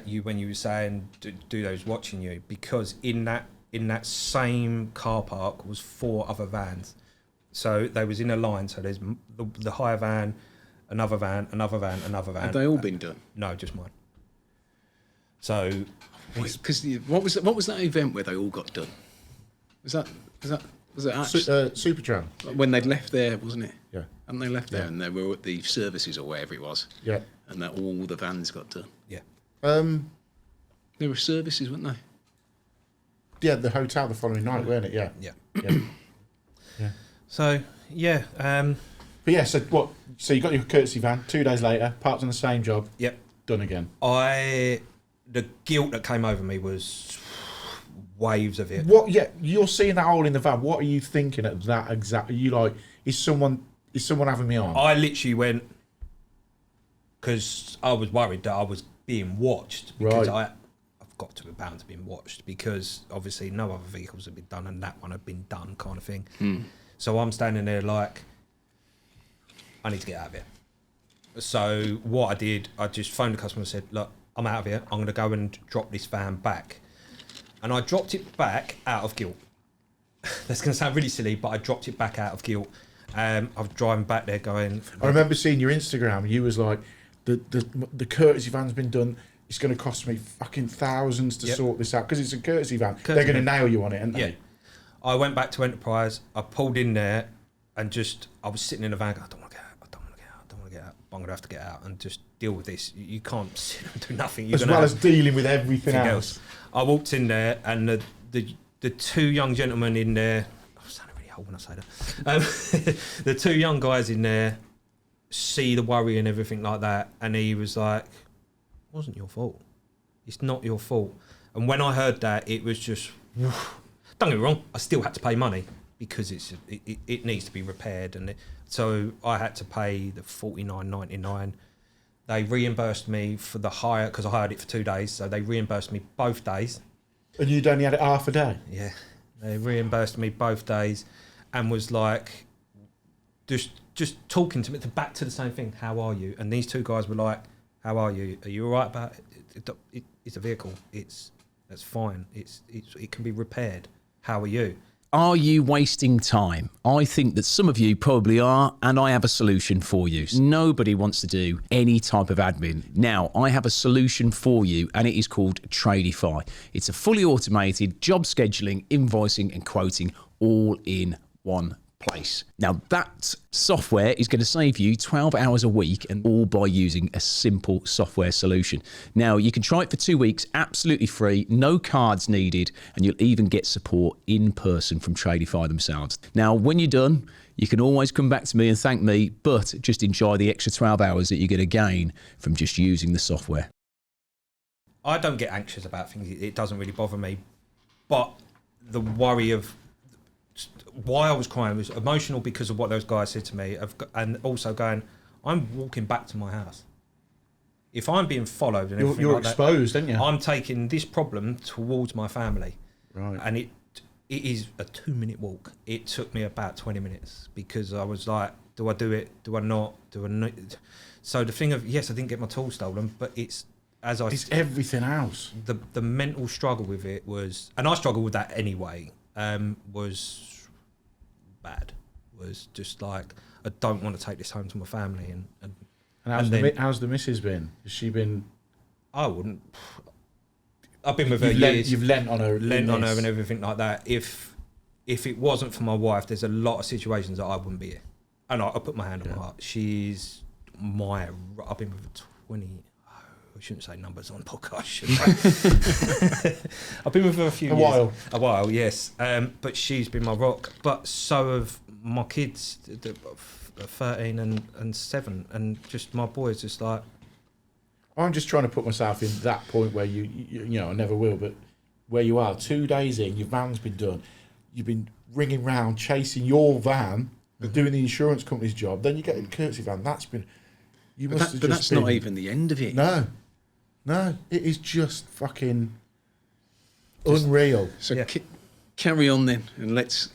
you, when you were saying do those watching you, because in that same car park was 4 other vans, so they was in a line. So there's the hire van, another van, another van, another van. Have they all been done? No, just mine. So because what was that event where they all got done? Was it actually Supertramp? When they'd left there, wasn't it? Yeah. And they left there, and they were at the services or wherever it was. Yeah. And that all the vans got done. Yeah. There were services, weren't they? Yeah, the hotel the following night, weren't it? Yeah. Yeah. Yeah. Yeah. So yeah. But yeah, so what? So you got your courtesy van 2 days later, parked on the same job. Yep. Done again. The guilt that came over me was waves of it. What? Yeah, you're seeing that hole in the van. What are you thinking at that exact? Are you like, is someone having me on? I literally went because I was worried that I was being watched because I've got to be bound to being watched because obviously no other vehicles had been done and that one had been done, kind of thing. So I'm standing there like, I need to get out of here. So what I did, I just phoned the customer and said, look, I'm out of here. I'm going to go and drop this van back. And I dropped it back out of guilt. That's going to sound really silly, but I dropped it back out of guilt. I was driving back there going... I remember seeing your Instagram. You was like, the courtesy van's been done. It's going to cost me fucking thousands to sort this out because it's a courtesy van. They're going to nail you on it, aren't they? Yeah. I went back to Enterprise. I pulled in there and I was sitting in the van going, I don't want to get out. I'm going to have to get out and just deal with this. You can't sit and do nothing. As well as dealing with everything else. I walked in there and the 2 young gentlemen in there, I'm sounding really old when I say that. The 2 young guys in there see the worry and everything like that, and he was like, it wasn't your fault. It's not your fault. And when I heard that, it was just, don't get me wrong, I still had to pay money because it needs to be repaired, and so I had to pay the $49.99. They reimbursed me for the hire because I hired it for 2 days, so they reimbursed me both days. And you'd only had it half a day? Yeah, they reimbursed me both days, and was like, just talking to me, back to the same thing. How are you? And these 2 guys were like, how are you? Are you all right about it? It's a vehicle. That's fine. It can be repaired. How are you? Are you wasting time? I think that some of you probably are, and I have a solution for you. Nobody wants to do any type of admin. Now, I have a solution for you, and it is called Tradify. It's a fully automated job scheduling, invoicing, and quoting all in one place. Now, that software is going to save you 12 hours a week, and all by using a simple software solution. Now, you can try it for 2 weeks, absolutely free, no cards needed, and you'll even get support in person from Tradify themselves. Now, when you're done, you can always come back to me and thank me, but just enjoy the extra 12 hours that you're going to gain from just using the software. I don't get anxious about things. It doesn't really bother me. But the worry of why I was crying was emotional because of what those guys said to me, and also going, I'm walking back to my house. If I'm being followed and everything you're like exposed, that, aren't you? I'm taking this problem towards my family. Right. And it is a 2-minute walk. It took me about 20 minutes because I was like, do I do it? Do I not? Do I not? So the thing of, yes, I didn't get my tools stolen, but it's everything else. The mental struggle with it was, and I struggle with that anyway, was bad. Was just like, I don't want to take this home to my family. And how's the missus been? Has she been? I wouldn't. I've been with her years. You've lent on her and everything like that. If it wasn't for my wife, there's a lot of situations that I wouldn't be here. And I put my hand on my heart. She's I've been with her 20. I shouldn't say numbers on podcast, should I? I've been with her a while, yes. But she's been my rock. But so have my kids, 13 and 7, and just my boys. Just like, I'm just trying to put myself in that point where you know, I never will, but where you are 2 days in, your van's been done, you've been ringing round chasing your van, doing the insurance company's job. Then you get a courtesy van. That's been. But that's not even the end of it. No, it is just fucking unreal. So carry on then, and let's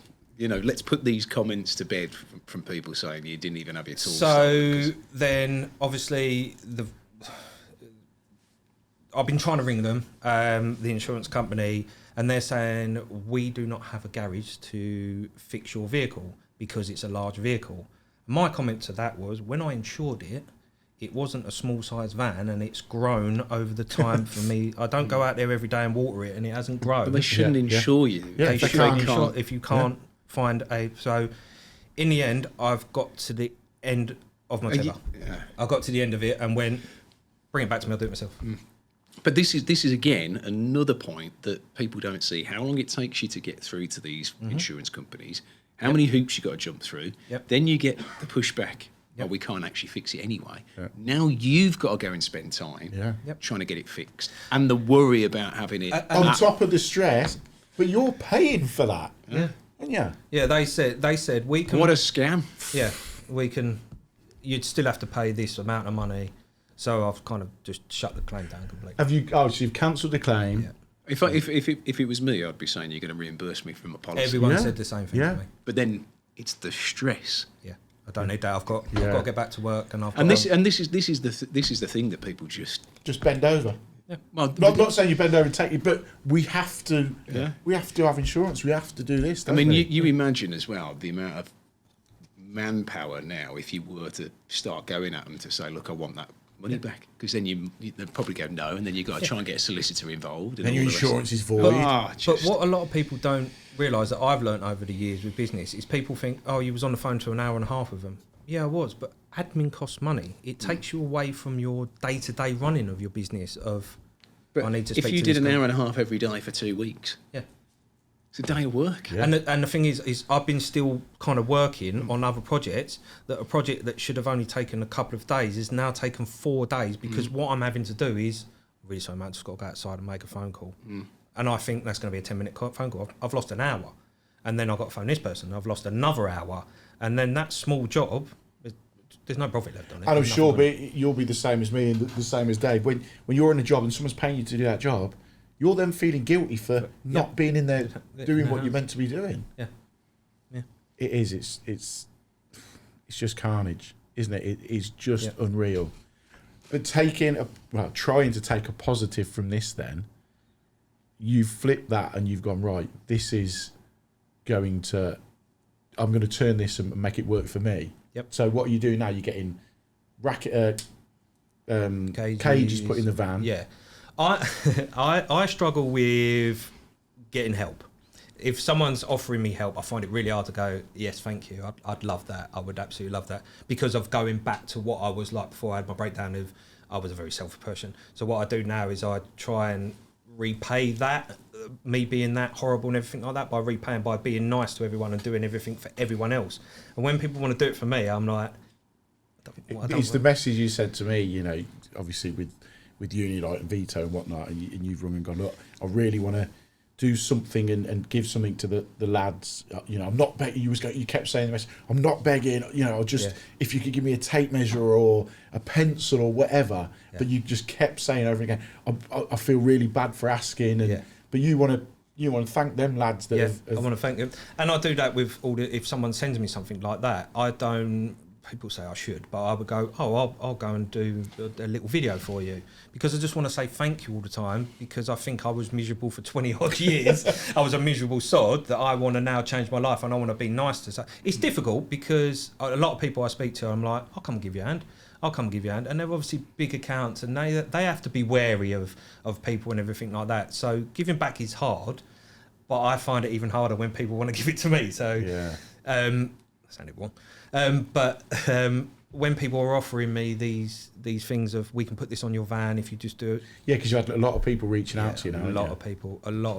put these comments to bed from people saying you didn't even have your tools. So then, obviously, I've been trying to ring them, the insurance company, and they're saying we do not have a garage to fix your vehicle because it's a large vehicle. My comment to that was, when I insured it, it wasn't a small size van, and it's grown over the time for me. I don't go out there every day and water it, and it hasn't grown. But they shouldn't insure you. Yeah, they can't insure if you can't find a. So, in the end, I've got to the end of my tether. I got to the end of it and went, bring it back to me. I'll do it myself. But this is again another point that people don't see: how long it takes you to get through to these insurance companies, how many hoops you got to jump through. Then you get the pushback. Well, we can't actually fix it anyway. Now you've got to go and spend time trying to get it fixed, and the worry about having it on top of the stress. But you're paying for that, Yeah, they said we can. What a scam! Yeah, we can. You'd still have to pay this amount of money, so I've kind of just shut the claim down completely. Have you? Oh, so you've cancelled the claim. Yeah. If it was me, I'd be saying you're going to reimburse me from my policy. Everyone said the same thing to me. But then it's the stress. Yeah. I don't need that. I've got to get back to work, and this is the thing that people just bend over. Yeah. Well, not saying you bend over and take it, but we have to. We have to have insurance. We have to do this. I mean, you imagine as well the amount of manpower now if you were to start going at them to say, look, I want that money back, because then they'd probably go no, and then you've got to try and get a solicitor involved, and your insurance is void. But what a lot of people don't realise that I've learnt over the years with business is people think, oh, you was on the phone for an hour and a half with them. Yeah, I was, but admin costs money. It takes you away from your day-to-day running of your business. I need to speak to this guy. If you did an hour and a half every day for 2 weeks, it's a day of work. Yeah. And the thing is I've been still kind of working on other projects, that a project that should have only taken a couple of days is now taken 4 days, because what I'm having to do is, really sorry, man, just got to go outside and make a phone call. And I think that's going to be a 10-minute phone call. I've lost an hour. And then I've got to phone this person. I've lost another hour. And then that small job, there's no profit left on it. And I'm sure you'll be the same as me and the same as Dave. When you're in a job and someone's paying you to do that job, you're then feeling guilty for not being in there doing what you're meant to be doing. Yeah. It is. It's just carnage, isn't it? It is just unreal. But trying to take a positive from this, then you've flipped that and you've gone, right, this is I'm going to turn this and make it work for me. Yep. So what are you doing now? You're getting cages put in the van. Yeah. I struggle with getting help. If someone's offering me help, I find it really hard to go, yes, thank you. I'd love that. I would absolutely love that, because of going back to what I was like before I had my breakdown of I was a very selfish person. So what I do now is I try and repay that, me being that horrible and everything like that, by repaying, by being nice to everyone and doing everything for everyone else. And when people want to do it for me, I'm like, it's the message you said to me, you know, obviously with Unilite and Veto and whatnot, and you've rung and gone, look, I really want to do something and give something to the lads. You know, I'm not begging. You kept saying the message, I'm not begging. You know, if you could give me a tape measure or a pencil or whatever. Yeah. But you just kept saying over again, I feel really bad for asking. And but you want to thank them lads that have I want to thank them, and I do that with if someone sends me something like that, I don't. People say I should, but I would go, I'll go and do a little video for you, because I just want to say thank you all the time, because I think I was miserable for 20 odd years. I was a miserable sod that I want to now change my life, and I want to be nice to say. It's difficult because a lot of people I speak to, I'm like, I'll come and give you a hand. I'll come and give you a hand. And they're obviously big accounts, and they have to be wary of people and everything like that. So giving back is hard, but I find it even harder when people want to give it to me. So that sounded wrong. But when people are offering me these things of, we can put this on your van if you just do it. Yeah, because you had a lot of people reaching out to you now. A lot of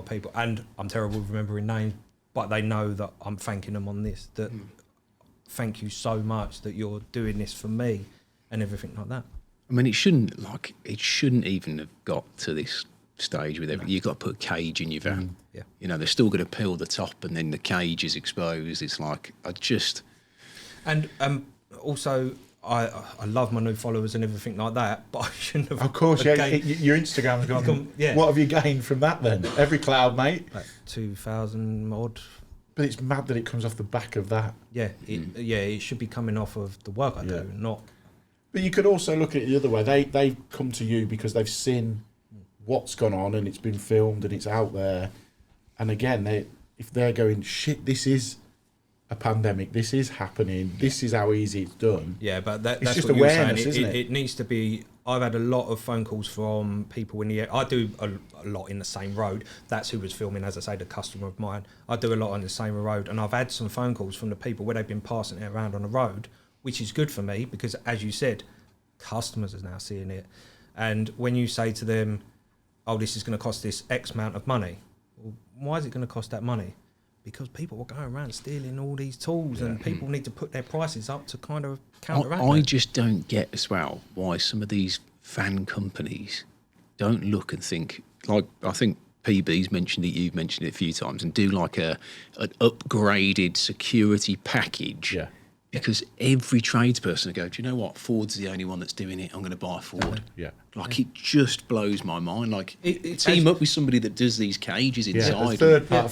people. And I'm terrible with remembering names, but they know that I'm thanking them on this, that thank you so much that you're doing this for me and everything like that. I mean, it shouldn't even have got to this stage with everything. You've got to put a cage in your van. Yeah. You know, they're still going to peel the top and then the cage is exposed. It's like, And also, I love my new followers and everything like that, but I shouldn't have. Of course, your Instagram's gone. What have you gained from that then? Every cloud, mate. Like 2,000 odd. But it's mad that it comes off the back of that. Yeah, it should be coming off of the work I do, not. But you could also look at it the other way. They've come to you because they've seen what's gone on and it's been filmed and it's out there. And again, if they're going, shit, this is a pandemic, this is happening, this is how easy it's done. Yeah, but that's just what you're awareness, saying. isn't it? It needs to be. I've had a lot of phone calls from people in the area. I do a lot in the same road. That's who was filming, as I say, the customer of mine. I do a lot on the same road, and I've had some phone calls from the people where they've been passing it around on the road, which is good for me because, as you said, customers are now seeing it. And when you say to them, oh, this is going to cost this X amount of money, well, why is it going to cost that money? Because people are going around stealing all these tools, and people need to put their prices up to kind of counteract I that. just don't get as well why some of these fan companies don't look and think, like, I think PB's mentioned it, you've mentioned it a few times, and do like an upgraded security package. Yeah. Because every tradesperson will go, do you know what? Ford's the only one that's doing it. I'm going to buy a Ford. Like, it just blows my mind. Like, team up with somebody that does these cages inside.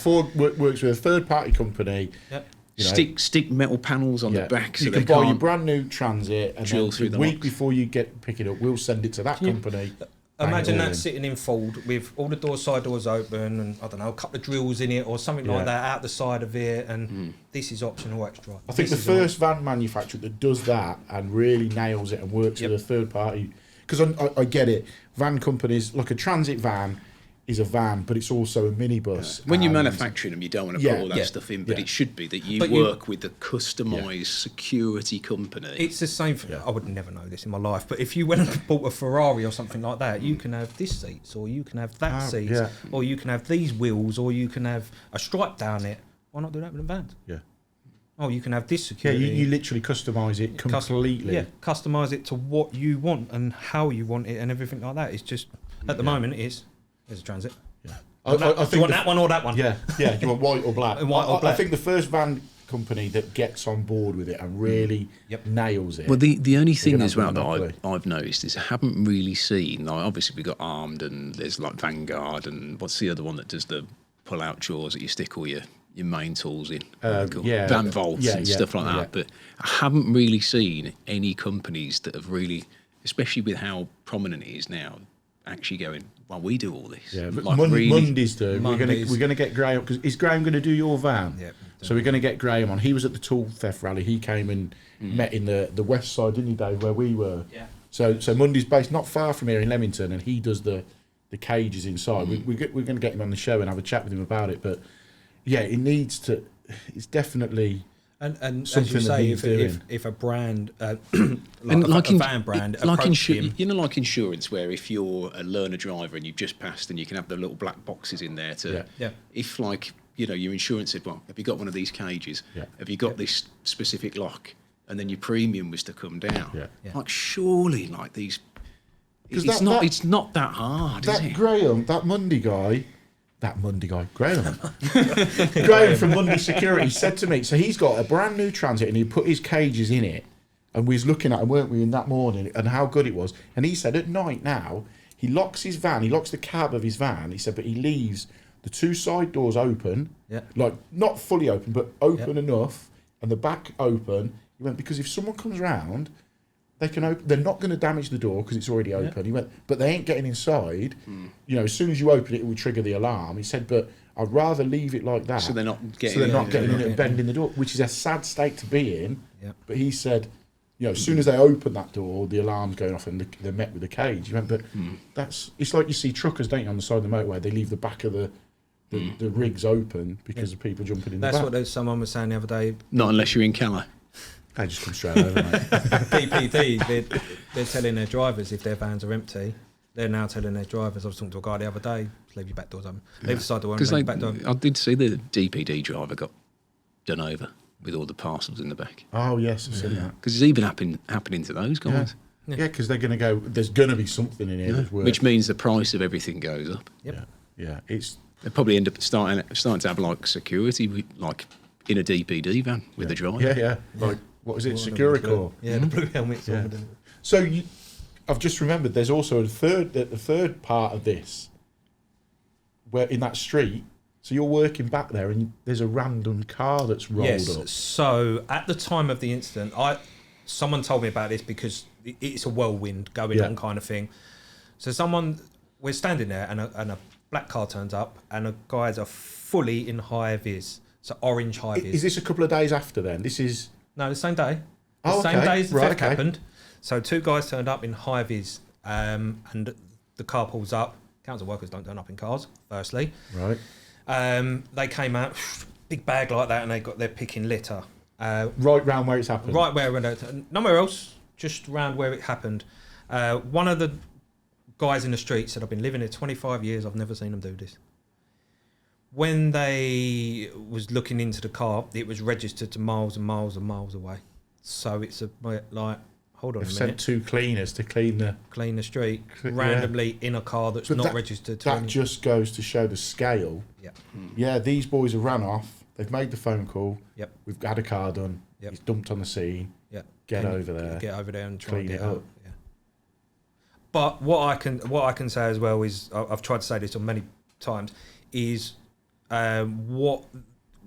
Ford works with a third-party company. Yep. You know, stick metal panels on the back so you can buy your brand new Transit, and then the week before you pick it up, we'll send it to that company. Imagine that sitting in Ford with all the side doors open, and I don't know, a couple of drills in it or something like that out the side of it, and this is optional extra. I think the first van manufacturer that does that and really nails it and works with a third party, because I get it. Van companies, look, a Transit van is a van, but it's also a minibus. Yeah. When you're manufacturing them, you don't want to put all that stuff in, but it should be that you work with a customised security company. It's the same for, I would never know this in my life, but if you went and bought a Ferrari or something like that, you can have this seats, or you can have that seats, or you can have these wheels, or you can have a stripe down it. Why not do that with the vans? Yeah. Oh, you can have this security. Yeah, you literally customise it completely. Customise it to what you want and how you want it and everything like that. It's just, at the moment, there's a Transit. Yeah. I think do you want that one or that one? Yeah. Do you want white or black? White or black. I think the first van company that gets on board with it and really nails it. Well, the only thing as well that I've noticed is I haven't really seen, like, obviously we've got Armed and there's like Vanguard, and what's the other one that does the pull-out drawers that you stick all your main tools in? Van Volts and stuff like that. But I haven't really seen any companies that have really, especially with how prominent it is now, actually going, well, we do all this. Yeah, but Like, really- Mondays do. Mondays. We're gonna get Graham, because is Graham going to do your van? Yeah. So we're going to get Graham on. He was at the tool theft rally. He came and met in the west side, didn't he, Dave, where we were? Yeah. So Monday's based not far from here in Leamington, and he does the cages inside. We're going to get him on the show and have a chat with him about it. But yeah, it needs to. It's definitely. And as something you that say, needs doing. if a brand, like and a van brand, like approached him, you know, like insurance, where if you're a learner driver and you've just passed, and you can have the little black boxes in there to, Yeah. if like you know your insurance said, well, have you got one of these cages? Yeah. Have you got this specific lock? And then your premium was to come down. Yeah. Yeah. Like surely, like these, 'Cause it's that- it's not that hard, is That it? Graham, that Monday guy, Graham. Graham from Monday Security said to me, so he's got a brand new Transit and he put his cages in it, and we was looking at him, weren't we, in that morning, and how good it was. And he said at night now, he locks his van, he locks the cab of his van, he said, but he leaves the two side doors open, Yeah. like not fully open, but open enough, and the back open. He went, because if someone comes round, they can open. They're not going to damage the door because it's already open. He went, but they ain't getting inside. You know, as soon as you open it, it will trigger the alarm. He said, but I'd rather leave it like that. So they're not getting. So they're not getting in yeah. and bending the door, which is a sad state to be in. Yeah. But he said, you know, as soon as they open that door, the alarm's going off and they're met with a cage. He went, but it's like you see truckers, don't you, on the side of the motorway? They leave the back of the rigs open because of people jumping in that's the back. what someone was saying the other day. Not unless you're in Calais. They just come straight over, mate. DPD, they're telling their drivers if their vans are empty. They're now telling their drivers. I was talking to a guy the other day. Leave your back doors open. Leave the side door open. Because Leave your back door open. I did see the DPD driver got done over with all the parcels in the back. Oh, yes, I've seen that. Because it's even happening to those guys. Yeah, because they're going to go, there's going to be something in here that's worth. Which means the price of everything goes up. Yep. Yeah, it's. They probably end up starting to have like security, like in a DPD van with the driver. Yeah. Like, what was it? Securicor. Yeah, the blue helmets. Yeah. on. So I've just remembered the third part of this, where in that street, so you're working back there and there's a random car that's rolled Yes. up. So at the time of the incident, someone told me about this because it's a whirlwind going on kind of thing. So we're standing there and a black car turns up and the guys are fully in high vis, so orange high vis. Is this a couple of days after then? This is. No, the same day. Oh, Same okay. day as the Right, theft okay. happened. So two guys turned up in high vis, and the car pulls up. Council workers don't turn up in cars, firstly. Right. They came out, big bag like that, and they're picking litter. Right round where it's happened. Right where nowhere else, just round where it happened. One of the guys in the street said, I've been living here 25 years, I've never seen them do this. When they was looking into the car, it was registered to miles and miles and miles away. So it's like, hold on They've a sent minute, two cleaners to clean the street Yeah. randomly in a car that's But not that- registered to That any- just goes to show the scale. Yeah. Yeah, these boys have ran off. They've made the phone call. Yep. We've had a car done. Yep. It's dumped on the scene. Yeah. Get over there. Get over there and try Clean and get it up. out. Yeah. But what I can say as well is I've tried to say this on many times is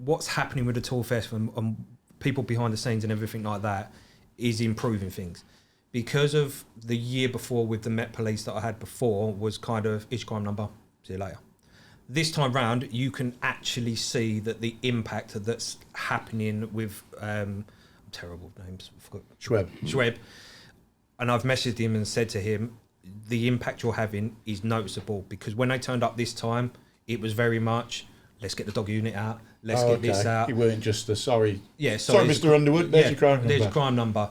what's happening with the tool fest and people behind the scenes and everything like that is improving things. Because of the year before with the Met Police that I had before was kind of each crime number, see you later. This time round, you can actually see that the impact that's happening with terrible names, Schweb. And I've messaged him and said to him, the impact you're having is noticeable because when they turned up this time, it was very much, let's get the dog unit out, let's get this out. It weren't just the sorry. Yeah, Sorry, Mr. Underwood. There's your crime number. There's your crime number.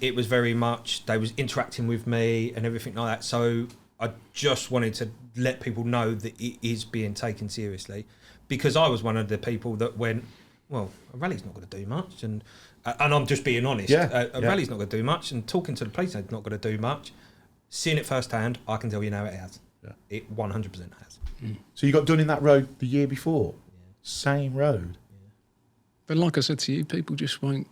It was very much they was interacting with me and everything like that. So I just wanted to let people know that it is being taken seriously, because I was one of the people that went, well, a rally's not going to do much, and I'm just being honest. A rally's not going to do much, and talking to the police, it's not going to do much. Seeing it firsthand, I can tell you now it has. Yeah. It 100% has. So you got done in that road the year before? Same road? But like I said to you, people just won't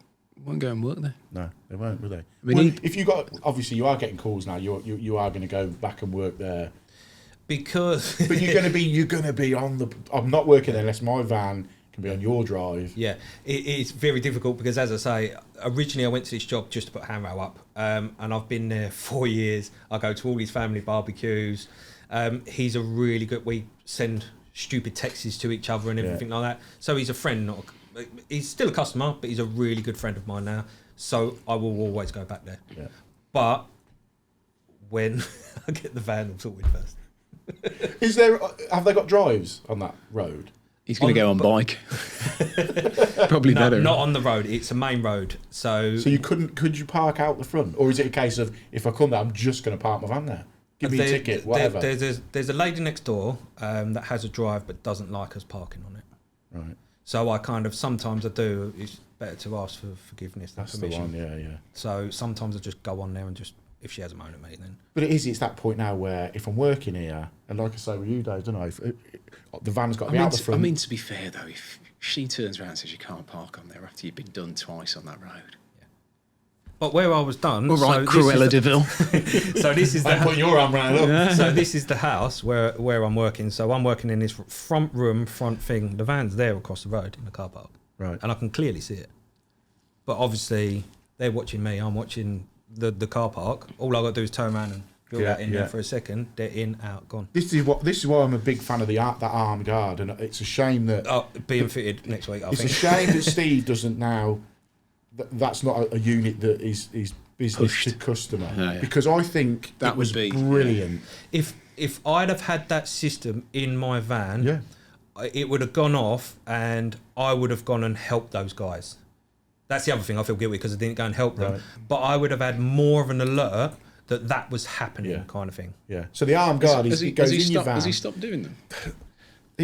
go and work there. No, they won't, will they? mean, if you got, obviously you are getting calls now. You are going to go back and work there, Because but you're going to be on the. I'm not working there unless my van can be on your drive. Yeah, it's very difficult because, as I say, originally I went to this job just to put handrail up, and I've been there 4 years. I go to all his family barbecues. He's a really good. We send stupid texts to each other and everything like that. So he's a friend. He's still a customer, but he's a really good friend of mine now. So I will always go back there. Yeah. But when I get the van sorted first. Have they got drives on that road? He's going to go on bike. Probably No, better. not on the road. It's a main road. So you could you park out the front? Or is it a case of, if I come there, I'm just going to park my van there? Give me a ticket, whatever. There's a lady next door that has a drive but doesn't like us parking on it. Right. So I kind of, sometimes I do, it's better to ask for forgiveness than That's permission. the one, yeah. So sometimes I just go on there and just, if she has a moan at me, then. But it's that point now where if I'm working here, and like I say with you, Dave, don't I? If the van's got to be out the front. I mean, to be fair though, if she turns around and says you can't park on there after you've been done twice on that road. But where I was done. All right, Cruella de Vil. So this is I'm putting your arm round up. So this is the house where I'm working. So I'm working in this front room, front thing. The van's there across the road in the car park. Right. And I can clearly see it. But obviously, they're watching me. I'm watching the car park. All I got to do is turn around and go out in there for a second. They're in, out, gone. This is why I'm a big fan of that armed guard, and it's a shame that being fitted next week. It's a shame that Steve doesn't now. That's not a unit that is business Pushed to customer, yeah. Because I think That it was would be brilliant. If I'd have had that system in my van, it would have gone off, and I would have gone and helped those guys. That's the other thing. I feel guilty because I didn't go and help them, but I would have had more of an alert that was happening, kind of thing. Yeah. So the armed guard goes in your van. Has he stopped doing them?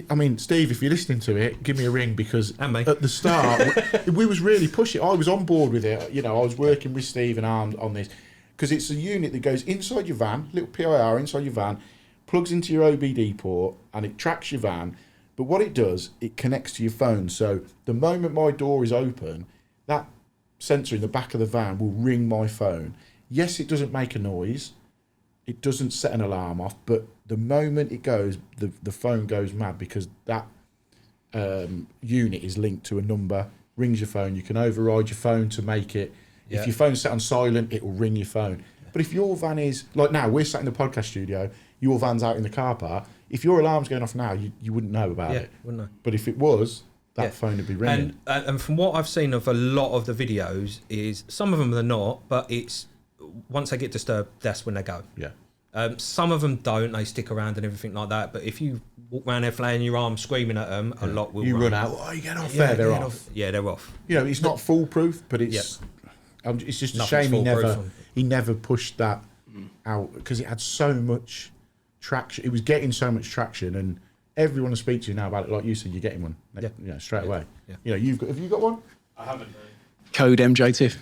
I mean, Steve, if you're listening to it, give me a ring, because And me. at the start we was really pushing. I was on board with it. You know, I was working with Steve and Armed on this, because it's a unit that goes inside your van, little PIR inside your van, plugs into your OBD port, and it tracks your van. But what it does, it connects to your phone. So the moment my door is open, that sensor in the back of the van will ring my phone. Yes, it doesn't make a noise. It doesn't set an alarm off, but the moment it goes, the phone goes mad, because that unit is linked to a number, rings your phone. You can override your phone to make it. Yeah. If your phone's set on silent, it will ring your phone. But if your van is, like now, we're sat in the podcast studio, your van's out in the car park, if your alarm's going off now, you wouldn't know about it. Wouldn't I? But if it was, that phone would be ringing. And from what I've seen of a lot of the videos, is some of them are not, but it's once they get disturbed, that's when they go. Yeah. Some of them don't; they stick around and everything like that. But if you walk around there flailing your arms, screaming at them, a lot will run out. Oh, you get off there, they're off. Yeah, they're off. You know, it's not foolproof, but it's just a Nothing's shame he never pushed that out, because it had so much traction. It was getting so much traction, and everyone I speak to now about it, like you said, you're getting one, straight away. Yeah. You know, have you got one? I haven't. Code MJTIF.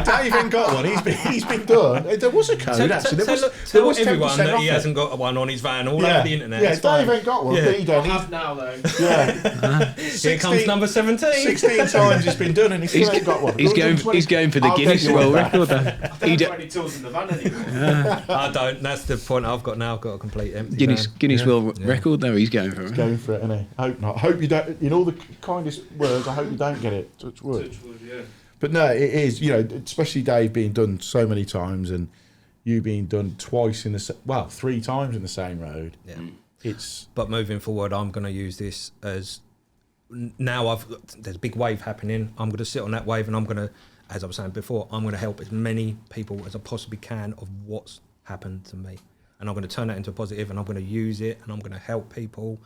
Dave ain't got one. He's been done. There was a code actually. There was everyone 10% that off he it. hasn't got one on his van all over the internet. Yeah, It's fine. Dave ain't got one. Yeah. But he don't. I have now though. Yeah. Here comes number 17. 16 times it's been done, and he still ain't got one. He's going for the I'll Guinness get you World one. Record. Though. I don't have any tools in the van anymore. I don't. That's the point I've got now. I've got a complete empty Guinness van. World Record. Though he's going for it. Going for it, isn't he? I hope not. I hope you don't. In all the kindest words, I hope you don't get it. Touch wood. Touchwood, yeah. But no, it is. You know, especially Dave being done so many times, and you being done twice in the 3 times in the same road. Yeah. It's But moving forward, I'm going to use this as now. There's a big wave happening. I'm going to sit on that wave, and I'm going to, as I was saying before, I'm going to help as many people as I possibly can of what's happened to me, and I'm going to turn that into a positive, and I'm going to use it, and I'm going to help people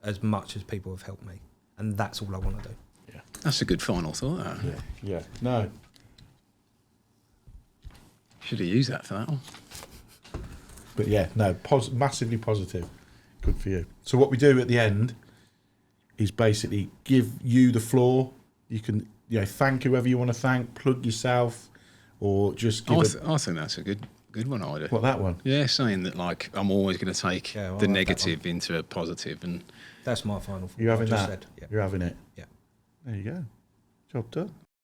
as much as people have helped me, and that's all I want to do. That's a good final thought. That. yeah. No, Should have used that for that one. but yeah, no. Massively positive. Good for you. So what we do at the end is basically give you the floor. You can, thank whoever you want to thank, plug yourself, or just give. I think that's a good one, Ida. What, that one? Yeah, saying that like I'm always going to take Yeah, I like the that negative into a positive, and That's my final thought. You having I just that? said, yeah. You're having it. Yeah. There you go. Job done.